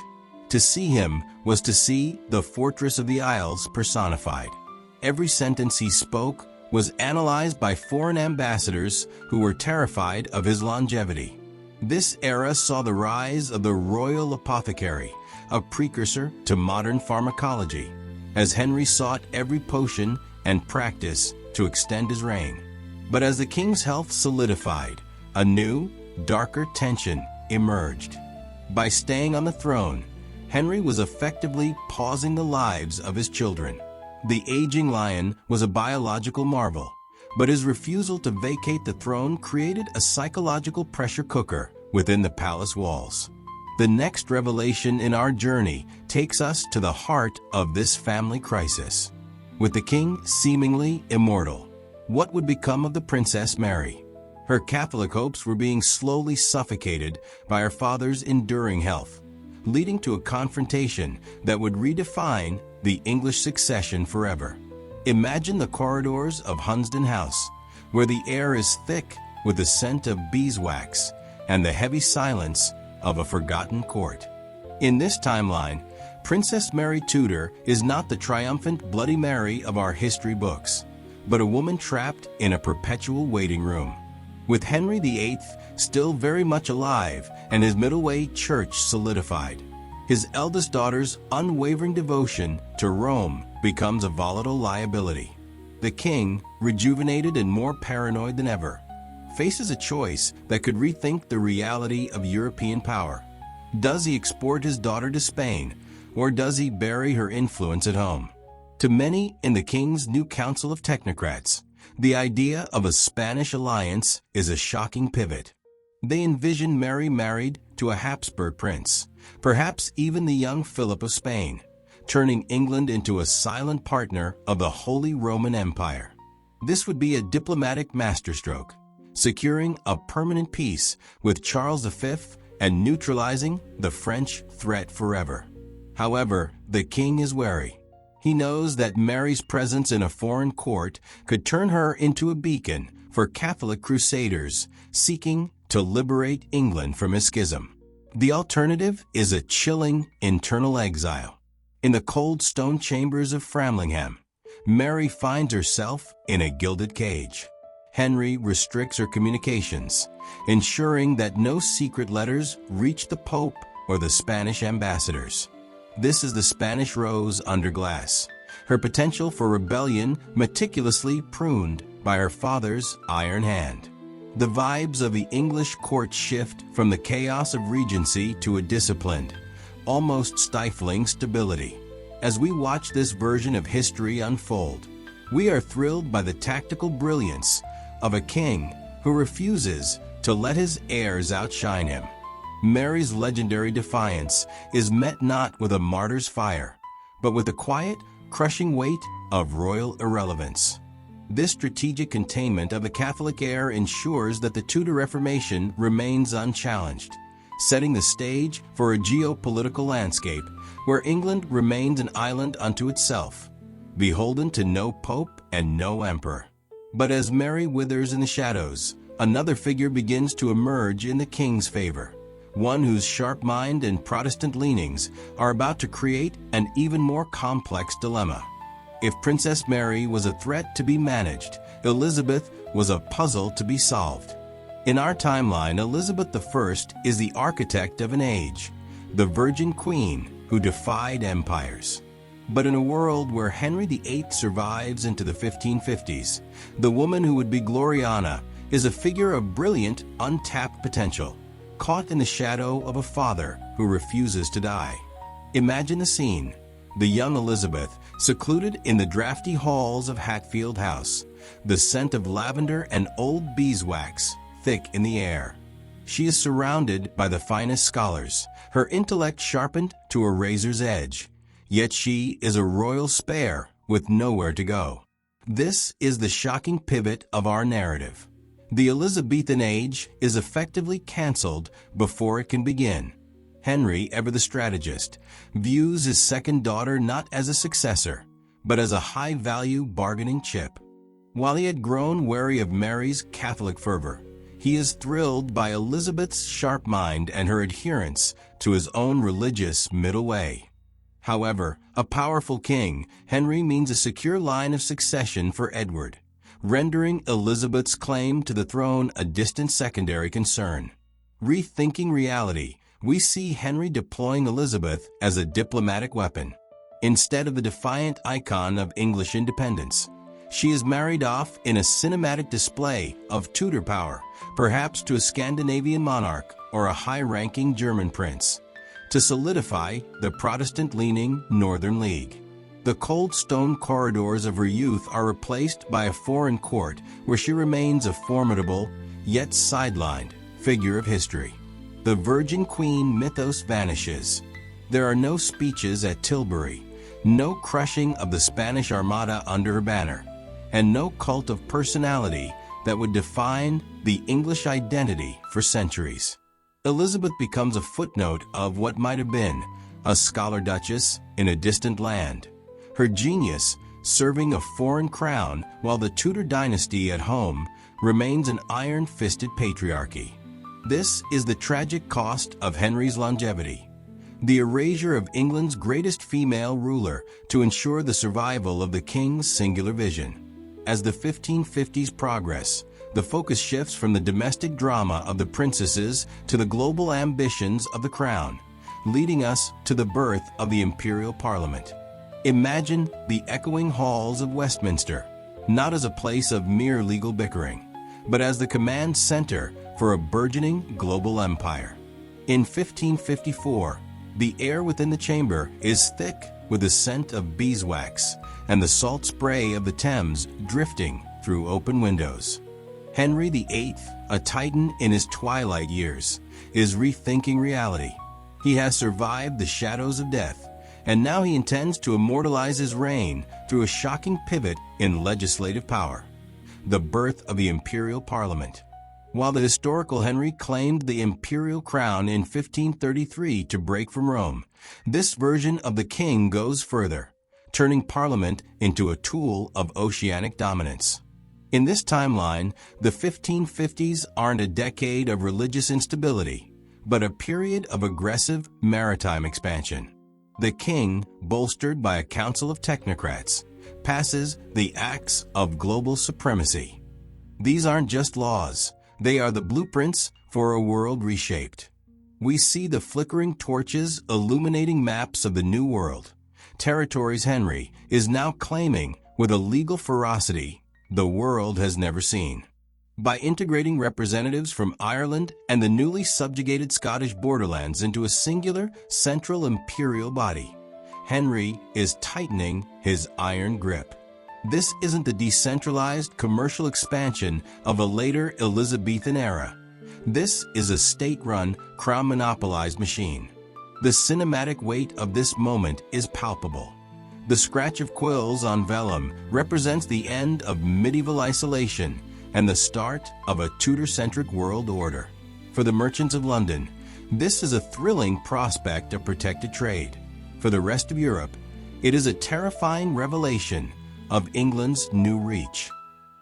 To see him was to see the Fortress of the Isles personified. Every sentence he spoke was analyzed by foreign ambassadors who were terrified of his longevity. This era saw the rise of the royal apothecary, a precursor to modern pharmacology, as Henry sought every potion and practice to extend his reign. But as the king's health solidified, a new, darker tension emerged. By staying on the throne, Henry was effectively pausing the lives of his children. The aging lion was a biological marvel, but his refusal to vacate the throne created a psychological pressure cooker within the palace walls. The next revelation in our journey takes us to the heart of this family crisis. With the king seemingly immortal, what would become of the Princess Mary? Her Catholic hopes were being slowly suffocated by her father's enduring health, leading to a confrontation that would redefine the English succession forever. Imagine the corridors of Hunsdon House, where the air is thick with the scent of beeswax and the heavy silence of a forgotten court. In this timeline, Princess Mary Tudor is not the triumphant Bloody Mary of our history books, but a woman trapped in a perpetual waiting room. With Henry VIII still very much alive and his middleweight church solidified, his eldest daughter's unwavering devotion to Rome becomes a volatile liability. The king, rejuvenated and more paranoid than ever, faces a choice that could rethink the reality of European power. Does he export his daughter to Spain, or does he bury her influence at home? To many in the king's new council of technocrats, the idea of a Spanish alliance is a shocking pivot. They envision Mary married to a Habsburg prince, perhaps even the young Philip of Spain, turning England into a silent partner of the Holy Roman Empire. This would be a diplomatic masterstroke, securing a permanent peace with Charles V and neutralizing the French threat forever. However, the king is wary. He knows that Mary's presence in a foreign court could turn her into a beacon for Catholic crusaders seeking to liberate England from a schism. The alternative is a chilling internal exile. In the cold stone chambers of Framlingham, Mary finds herself in a gilded cage. Henry restricts her communications, ensuring that no secret letters reach the Pope or the Spanish ambassadors. This is the Spanish rose under glass, her potential for rebellion meticulously pruned by her father's iron hand. The vibes of the English court shift from the chaos of regency to a disciplined, almost stifling stability. As we watch this version of history unfold, we are thrilled by the tactical brilliance of a king who refuses to let his heirs outshine him. Mary's legendary defiance is met not with a martyr's fire, but with the quiet, crushing weight of royal irrelevance. This strategic containment of the Catholic heir ensures that the Tudor Reformation remains unchallenged, setting the stage for a geopolitical landscape where England remains an island unto itself, beholden to no pope and no emperor. But as Mary withers in the shadows, another figure begins to emerge in the king's favor, one whose sharp mind and Protestant leanings are about to create an even more complex dilemma. If Princess Mary was a threat to be managed, Elizabeth was a puzzle to be solved. In our timeline, Elizabeth I is the architect of an age, the Virgin Queen who defied empires. But in a world where Henry VIII survives into the 1550s, the woman who would be Gloriana is a figure of brilliant, untapped potential, caught in the shadow of a father who refuses to die. Imagine the scene: the young Elizabeth, secluded in the drafty halls of Hatfield House, the scent of lavender and old beeswax thick in the air. She is surrounded by the finest scholars, her intellect sharpened to a razor's edge. Yet she is a royal spare with nowhere to go. This is the shocking pivot of our narrative. The Elizabethan age is effectively cancelled before it can begin. Henry, ever the strategist, views his second daughter not as a successor, but as a high-value bargaining chip. While he had grown wary of Mary's Catholic fervor, he is thrilled by Elizabeth's sharp mind and her adherence to his own religious middle way. However, a powerful king, Henry means a secure line of succession for Edward, rendering Elizabeth's claim to the throne a distant secondary concern. Rethinking reality, we see Henry deploying Elizabeth as a diplomatic weapon. Instead of the defiant icon of English independence, she is married off in a cinematic display of Tudor power, perhaps to a Scandinavian monarch or a high-ranking German prince, to solidify the Protestant-leaning Northern League. The cold stone corridors of her youth are replaced by a foreign court where she remains a formidable, yet sidelined, figure of history. The Virgin Queen mythos vanishes. There are no speeches at Tilbury, no crushing of the Spanish Armada under her banner, and no cult of personality that would define the English identity for centuries. Elizabeth becomes a footnote of what might have been a scholar duchess in a distant land, her genius serving a foreign crown while the Tudor dynasty at home remains an iron-fisted patriarchy. This is the tragic cost of Henry's longevity, the erasure of England's greatest female ruler to ensure the survival of the king's singular vision. As the 1550s progress, the focus shifts from the domestic drama of the princesses to the global ambitions of the crown, leading us to the birth of the imperial parliament. Imagine the echoing halls of Westminster, not as a place of mere legal bickering, but as the command center for a burgeoning global empire. In 1554, the air within the chamber is thick with the scent of beeswax and the salt spray of the Thames drifting through open windows. Henry VIII, a titan in his twilight years, is rethinking reality. He has survived the shadows of death, and now he intends to immortalize his reign through a shocking pivot in legislative power: the birth of the imperial parliament. While the historical Henry claimed the imperial crown in 1533 to break from Rome, this version of the king goes further, turning parliament into a tool of oceanic dominance. In this timeline, the 1550s aren't a decade of religious instability, but a period of aggressive maritime expansion. The king, bolstered by a council of technocrats, passes the acts of global supremacy. These aren't just laws. They are the blueprints for a world reshaped. We see the flickering torches illuminating maps of the New World, territories Henry is now claiming with a legal ferocity the world has never seen. By integrating representatives from Ireland and the newly subjugated Scottish borderlands into a singular central imperial body, Henry is tightening his iron grip. This isn't the decentralized commercial expansion of a later Elizabethan era. This is a state-run, crown-monopolized machine. The cinematic weight of this moment is palpable. The scratch of quills on vellum represents the end of medieval isolation and the start of a Tudor-centric world order. For the merchants of London, this is a thrilling prospect of protected trade. For the rest of Europe, it is a terrifying revelation of England's new reach.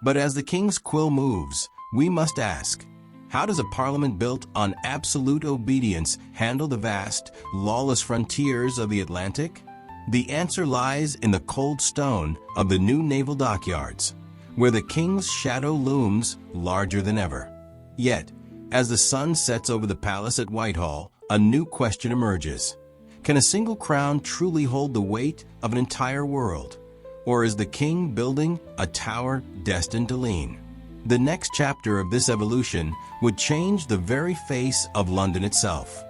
But as the king's quill moves, we must ask, how does a parliament built on absolute obedience handle the vast, lawless frontiers of the Atlantic? The answer lies in the cold stone of the new naval dockyards, where the king's shadow looms larger than ever. Yet, as the sun sets over the palace at Whitehall, a new question emerges. Can a single crown truly hold the weight of an entire world? Or is the king building a tower destined to lean? The next chapter of this evolution would change the very face of London itself.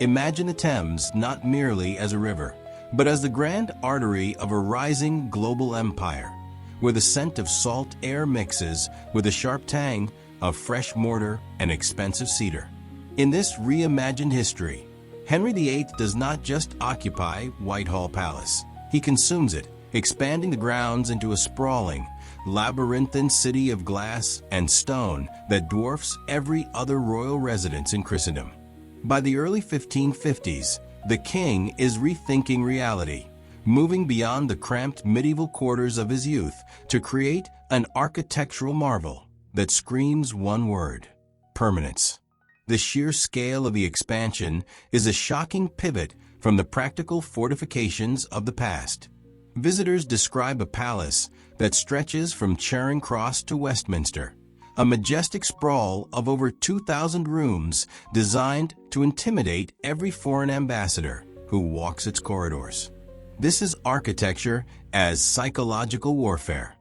Imagine the Thames not merely as a river, but as the grand artery of a rising global empire, where the scent of salt air mixes with the sharp tang of fresh mortar and expensive cedar. In this reimagined history, Henry VIII does not just occupy Whitehall Palace. He consumes it, expanding the grounds into a sprawling, labyrinthine city of glass and stone that dwarfs every other royal residence in Christendom. By the early 1550s, the king is rethinking reality, moving beyond the cramped medieval quarters of his youth to create an architectural marvel that screams one word: permanence. The sheer scale of the expansion is a shocking pivot from the practical fortifications of the past. Visitors describe a palace that stretches from Charing Cross to Westminster, a majestic sprawl of over 2,000 rooms designed to intimidate every foreign ambassador who walks its corridors. This is architecture as psychological warfare.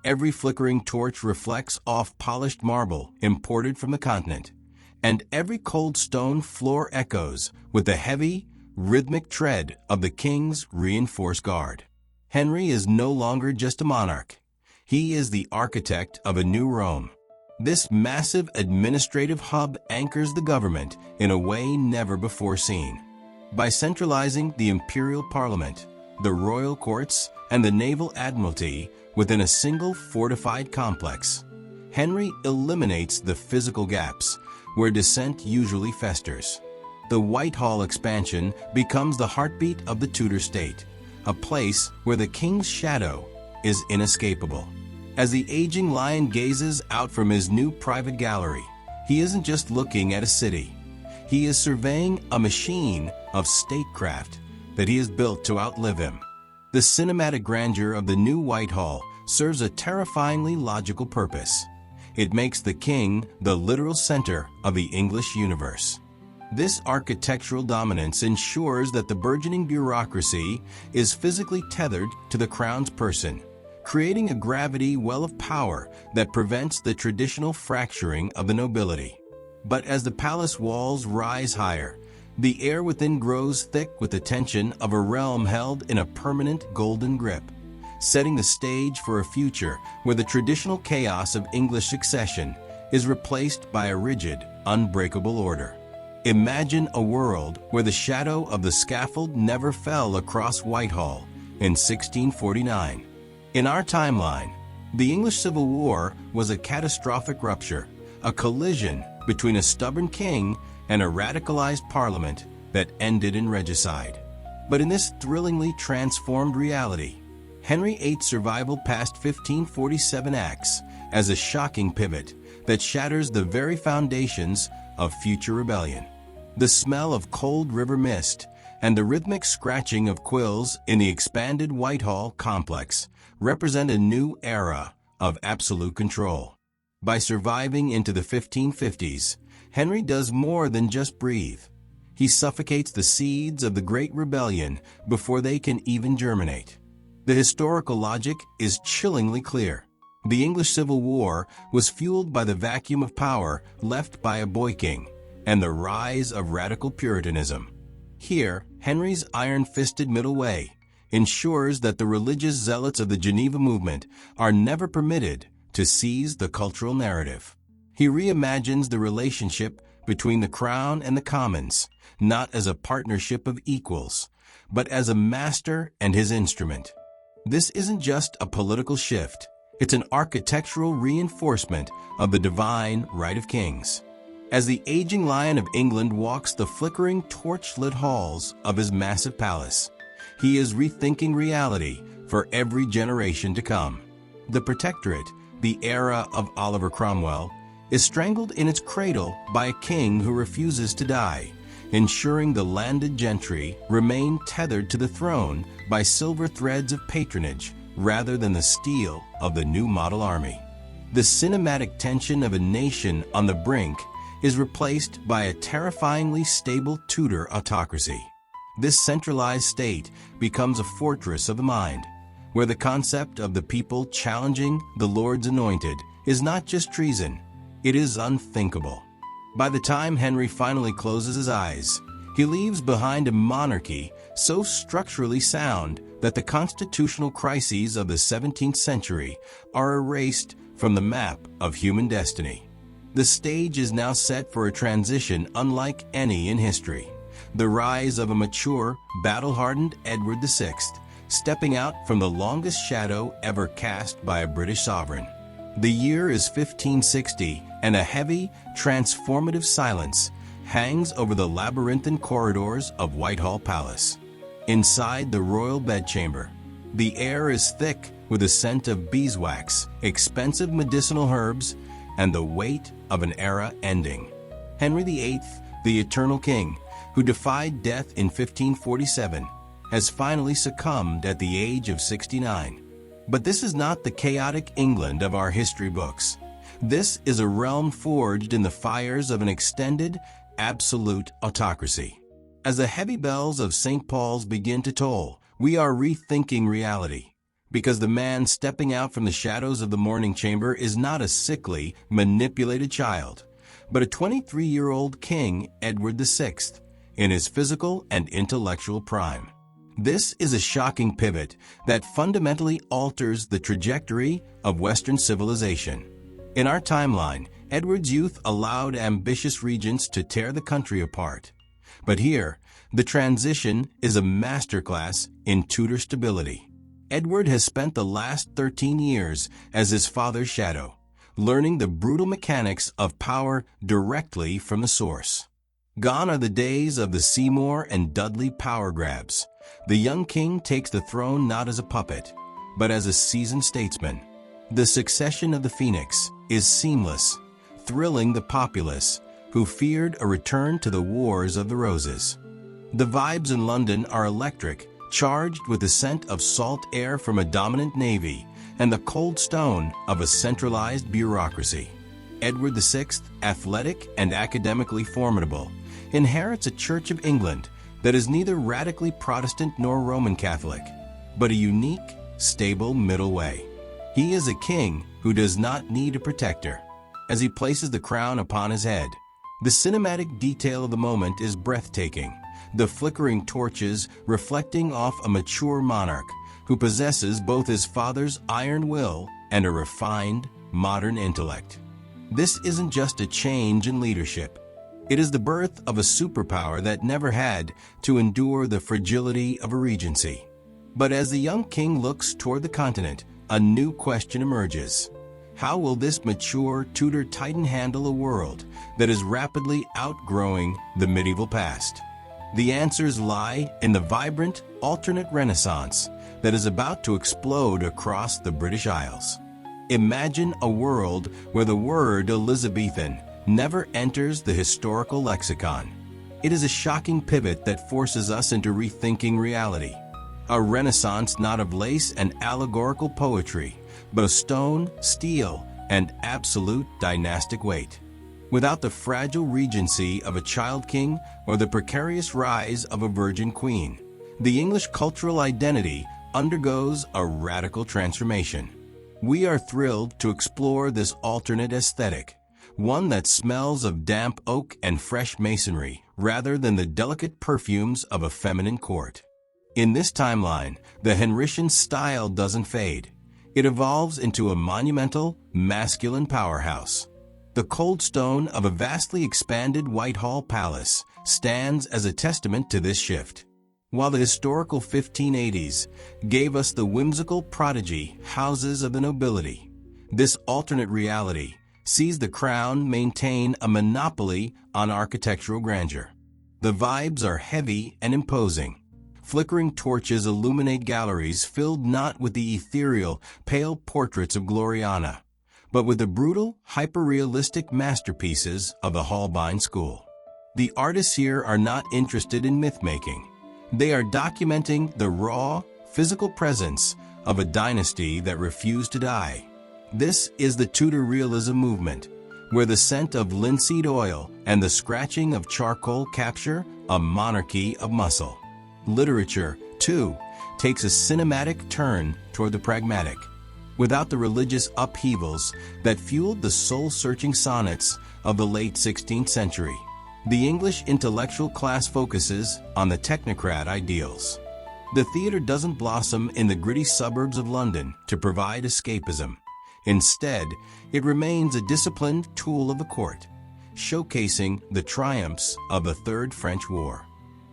Every flickering torch reflects off polished marble imported from the continent, and every cold stone floor echoes with the heavy, rhythmic tread of the king's reinforced guard. Henry is no longer just a monarch. He is the architect of a new Rome. This massive administrative hub anchors the government in a way never before seen. By centralizing the imperial parliament, the royal courts, and the naval admiralty within a single fortified complex, Henry eliminates the physical gaps where dissent usually festers. The Whitehall expansion becomes the heartbeat of the Tudor state, a place where the king's shadow is inescapable. As the aging lion gazes out from his new private gallery, he isn't just looking at a city. He is surveying a machine of statecraft that he has built to outlive him. The cinematic grandeur of the new Whitehall serves a terrifyingly logical purpose. It makes the king the literal center of the English universe. This architectural dominance ensures that the burgeoning bureaucracy is physically tethered to the crown's person, creating a gravity well of power that prevents the traditional fracturing of the nobility. But as the palace walls rise higher, the air within grows thick with the tension of a realm held in a permanent golden grip, setting the stage for a future where the traditional chaos of English succession is replaced by a rigid, unbreakable order. Imagine a world where the shadow of the scaffold never fell across Whitehall in 1649. In our timeline, the English Civil War was a catastrophic rupture, a collision between a stubborn king and a radicalized parliament that ended in regicide. But in this thrillingly transformed reality, Henry VIII's survival past 1547 acts as a shocking pivot that shatters the very foundations of future rebellion. The smell of cold river mist and the rhythmic scratching of quills in the expanded Whitehall complex represent a new era of absolute control. By surviving into the 1550s, Henry does more than just breathe. He suffocates the seeds of the Great Rebellion before they can even germinate. The historical logic is chillingly clear. The English Civil War was fueled by the vacuum of power left by a boy king and the rise of radical Puritanism. Here, Henry's iron-fisted middle way ensures that the religious zealots of the Geneva movement are never permitted to seize the cultural narrative. He reimagines the relationship between the crown and the commons, not as a partnership of equals, but as a master and his instrument. This isn't just a political shift, it's an architectural reinforcement of the divine right of kings. As the aging Lion of England walks the flickering torch-lit halls of his massive palace, he is rethinking reality for every generation to come. The Protectorate, the era of Oliver Cromwell, is strangled in its cradle by a king who refuses to die, ensuring the landed gentry remain tethered to the throne by silver threads of patronage rather than the steel of the new model army. The cinematic tension of a nation on the brink is replaced by a terrifyingly stable Tudor autocracy. This centralized state becomes a fortress of the mind, where the concept of the people challenging the Lord's anointed is not just treason, it is unthinkable. By the time Henry finally closes his eyes, he leaves behind a monarchy so structurally sound that the constitutional crises of the 17th century are erased from the map of human destiny. The stage is now set for a transition unlike any in history. The rise of a mature, battle-hardened Edward VI, stepping out from the longest shadow ever cast by a British sovereign. The year is 1560, and a heavy, transformative silence hangs over the labyrinthine corridors of Whitehall Palace. Inside the royal bedchamber, the air is thick with the scent of beeswax, expensive medicinal herbs, and the weight of an era ending. Henry VIII, the Eternal King, who defied death in 1547, has finally succumbed at the age of 69. But this is not the chaotic England of our history books. This is a realm forged in the fires of an extended, absolute autocracy. As the heavy bells of St. Paul's begin to toll, we are rethinking reality. Because the man stepping out from the shadows of the morning chamber is not a sickly, manipulated child, but a 23-year-old King Edward VI, in his physical and intellectual prime. This is a shocking pivot that fundamentally alters the trajectory of Western civilization. In our timeline, Edward's youth allowed ambitious regents to tear the country apart. But here, the transition is a masterclass in Tudor stability. Edward has spent the last 13 years as his father's shadow, learning the brutal mechanics of power directly from the source. Gone are the days of the Seymour and Dudley power grabs. The young king takes the throne not as a puppet, but as a seasoned statesman. The succession of the Phoenix is seamless, thrilling the populace who feared a return to the Wars of the Roses. The vibes in London are electric, charged with the scent of salt air from a dominant navy and the cold stone of a centralized bureaucracy. Edward VI, athletic and academically formidable, inherits a Church of England that is neither radically Protestant nor Roman Catholic, but a unique, stable middle way. He is a king who does not need a protector. As he places the crown upon his head, the cinematic detail of the moment is breathtaking, the flickering torches reflecting off a mature monarch who possesses both his father's iron will and a refined, modern intellect. This isn't just a change in leadership. It is the birth of a superpower that never had to endure the fragility of a regency. But as the young king looks toward the continent, a new question emerges. How will this mature Tudor titan handle a world that is rapidly outgrowing the medieval past? The answers lie in the vibrant, alternate Renaissance that is about to explode across the British Isles. Imagine a world where the word Elizabethan never enters the historical lexicon. It is a shocking pivot that forces us into rethinking reality. A Renaissance not of lace and allegorical poetry, but of stone, steel, and absolute dynastic weight. Without the fragile regency of a child king or the precarious rise of a virgin queen, the English cultural identity undergoes a radical transformation. We are thrilled to explore this alternate aesthetic, one that smells of damp oak and fresh masonry rather than the delicate perfumes of a feminine court. In this timeline, the Henrician style doesn't fade. It evolves into a monumental, masculine powerhouse. The cold stone of a vastly expanded Whitehall Palace stands as a testament to this shift. While the historical 1580s gave us the whimsical prodigy houses of the nobility, this alternate reality sees the crown maintain a monopoly on architectural grandeur. The vibes are heavy and imposing. Flickering torches illuminate galleries filled not with the ethereal, pale portraits of Gloriana, but with the brutal, hyper-realistic masterpieces of the Holbein school. The artists here are not interested in myth-making. They are documenting the raw, physical presence of a dynasty that refused to die. This is the Tudor realism movement, where the scent of linseed oil and the scratching of charcoal capture a monarchy of muscle. Literature, too, takes a cinematic turn toward the pragmatic. Without the religious upheavals that fueled the soul-searching sonnets of the late 16th century, the English intellectual class focuses on the technocrat ideals. The theater doesn't blossom in the gritty suburbs of London to provide escapism. Instead, it remains a disciplined tool of the court, showcasing the triumphs of the Third French War.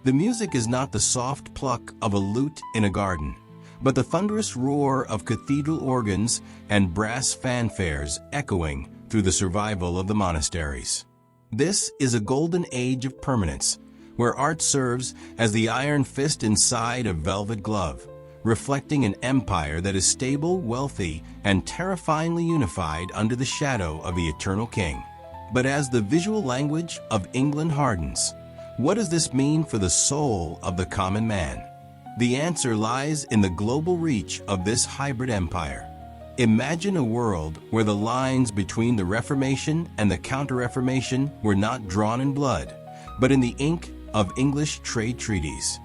The music is not the soft pluck of a lute in a garden, but the thunderous roar of cathedral organs and brass fanfares echoing through the survival of the monasteries. This is a golden age of permanence, where art serves as the iron fist inside a velvet glove, reflecting an empire that is stable, wealthy, and terrifyingly unified under the shadow of the eternal king. But as the visual language of England hardens, what does this mean for the soul of the common man? The answer lies in the global reach of this hybrid empire. Imagine a world where the lines between the Reformation and the Counter-Reformation were not drawn in blood, but in the ink of English trade treaties.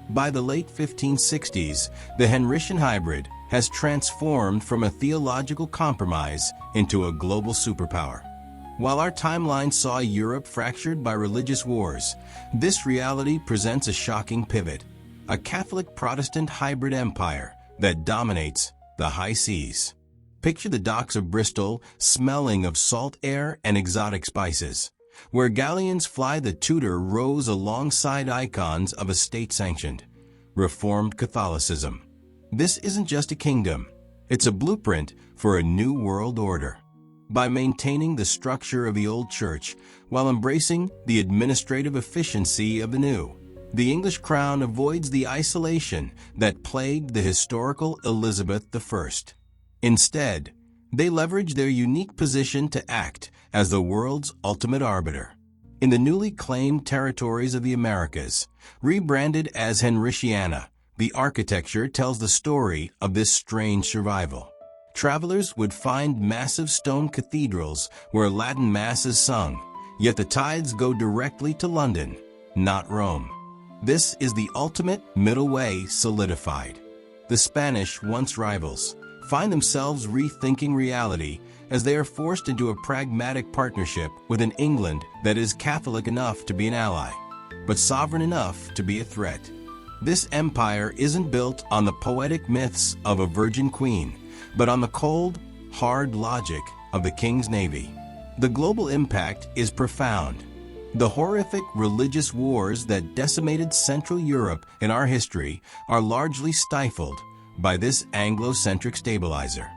By the late 1560s, the Henrician hybrid has transformed from a theological compromise into a global superpower. While our timeline saw Europe fractured by religious wars, this reality presents a shocking pivot, a Catholic-Protestant hybrid empire that dominates the high seas. Picture the docks of Bristol smelling of salt air and exotic spices, where galleons fly the Tudor rose alongside icons of a state-sanctioned, Reformed Catholicism. This isn't just a kingdom, it's a blueprint for a new world order. By maintaining the structure of the old church while embracing the administrative efficiency of the new, the English crown avoids the isolation that plagued the historical Elizabeth I. Instead, they leverage their unique position to act as the world's ultimate arbiter. In the newly claimed territories of the Americas, rebranded as Henriciana, the architecture tells the story of this strange survival. Travelers would find massive stone cathedrals where Latin Mass is sung, yet the tides go directly to London, not Rome. This is the ultimate middle way solidified. The Spanish, once rivals, find themselves rethinking reality as they are forced into a pragmatic partnership with an England that is Catholic enough to be an ally, but sovereign enough to be a threat. This empire isn't built on the poetic myths of a virgin queen, but on the cold, hard logic of the King's Navy. The global impact is profound. The horrific religious wars that decimated Central Europe in our history are largely stifled by this Anglo-centric stabilizer.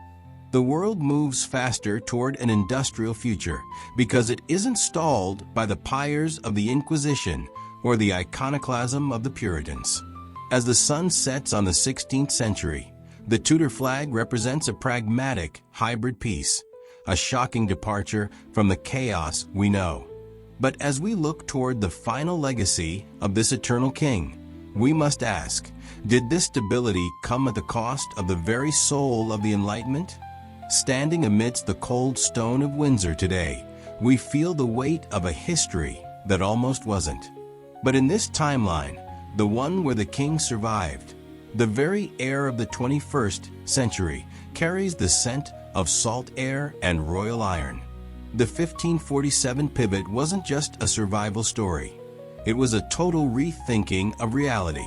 The world moves faster toward an industrial future because it isn't stalled by the pyres of the Inquisition or the iconoclasm of the Puritans. As the sun sets on the 16th century, the Tudor flag represents a pragmatic, hybrid peace, a shocking departure from the chaos we know. But as we look toward the final legacy of this eternal king, we must ask, did this stability come at the cost of the very soul of the Enlightenment? Standing amidst the cold stone of Windsor today, we feel the weight of a history that almost wasn't. But in this timeline, the one where the king survived, the very air of the 21st century carries the scent of salt air and royal iron. The 1547 pivot wasn't just a survival story. It was a total rethinking of reality.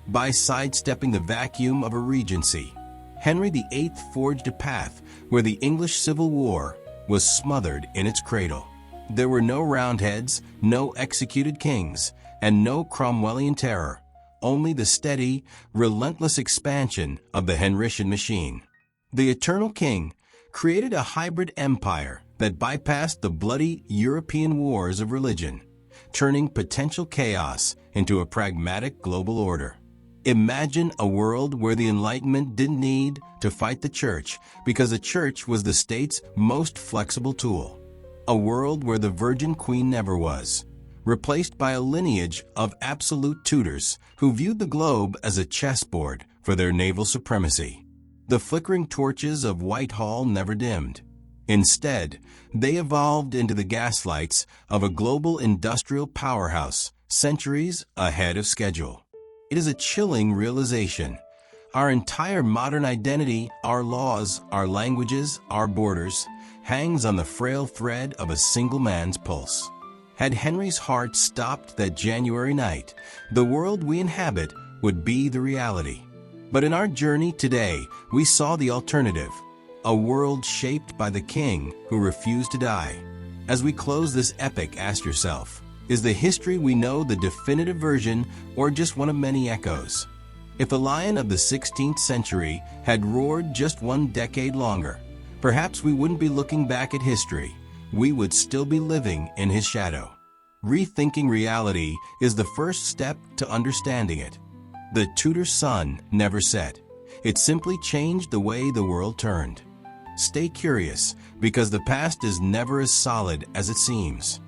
By sidestepping the vacuum of a regency, Henry VIII forged a path where the English Civil War was smothered in its cradle. There were no Roundheads, no executed kings, and no Cromwellian terror, only the steady, relentless expansion of the Henrician machine. The Eternal King created a hybrid empire that bypassed the bloody European wars of religion, turning potential chaos into a pragmatic global order. Imagine a world where the Enlightenment didn't need to fight the church because the church was the state's most flexible tool. A world where the Virgin Queen never was, replaced by a lineage of absolute Tudors who viewed the globe as a chessboard for their naval supremacy. The flickering torches of Whitehall never dimmed. Instead, they evolved into the gaslights of a global industrial powerhouse centuries ahead of schedule. It is a chilling realization. Our entire modern identity, our laws, our languages, our borders, hangs on the frail thread of a single man's pulse. Had Henry's heart stopped that January night, the world we inhabit would be the reality. But in our journey today, we saw the alternative. a world shaped by the king who refused to die. As we close this epic, ask yourself, is the history we know the definitive version or just one of many echoes? If a lion of the 16th century had roared just one decade longer, perhaps we wouldn't be looking back at history. We would still be living in his shadow. Rethinking reality is the first step to understanding it. The Tudor sun never set. It simply changed the way the world turned. Stay curious, because the past is never as solid as it seems.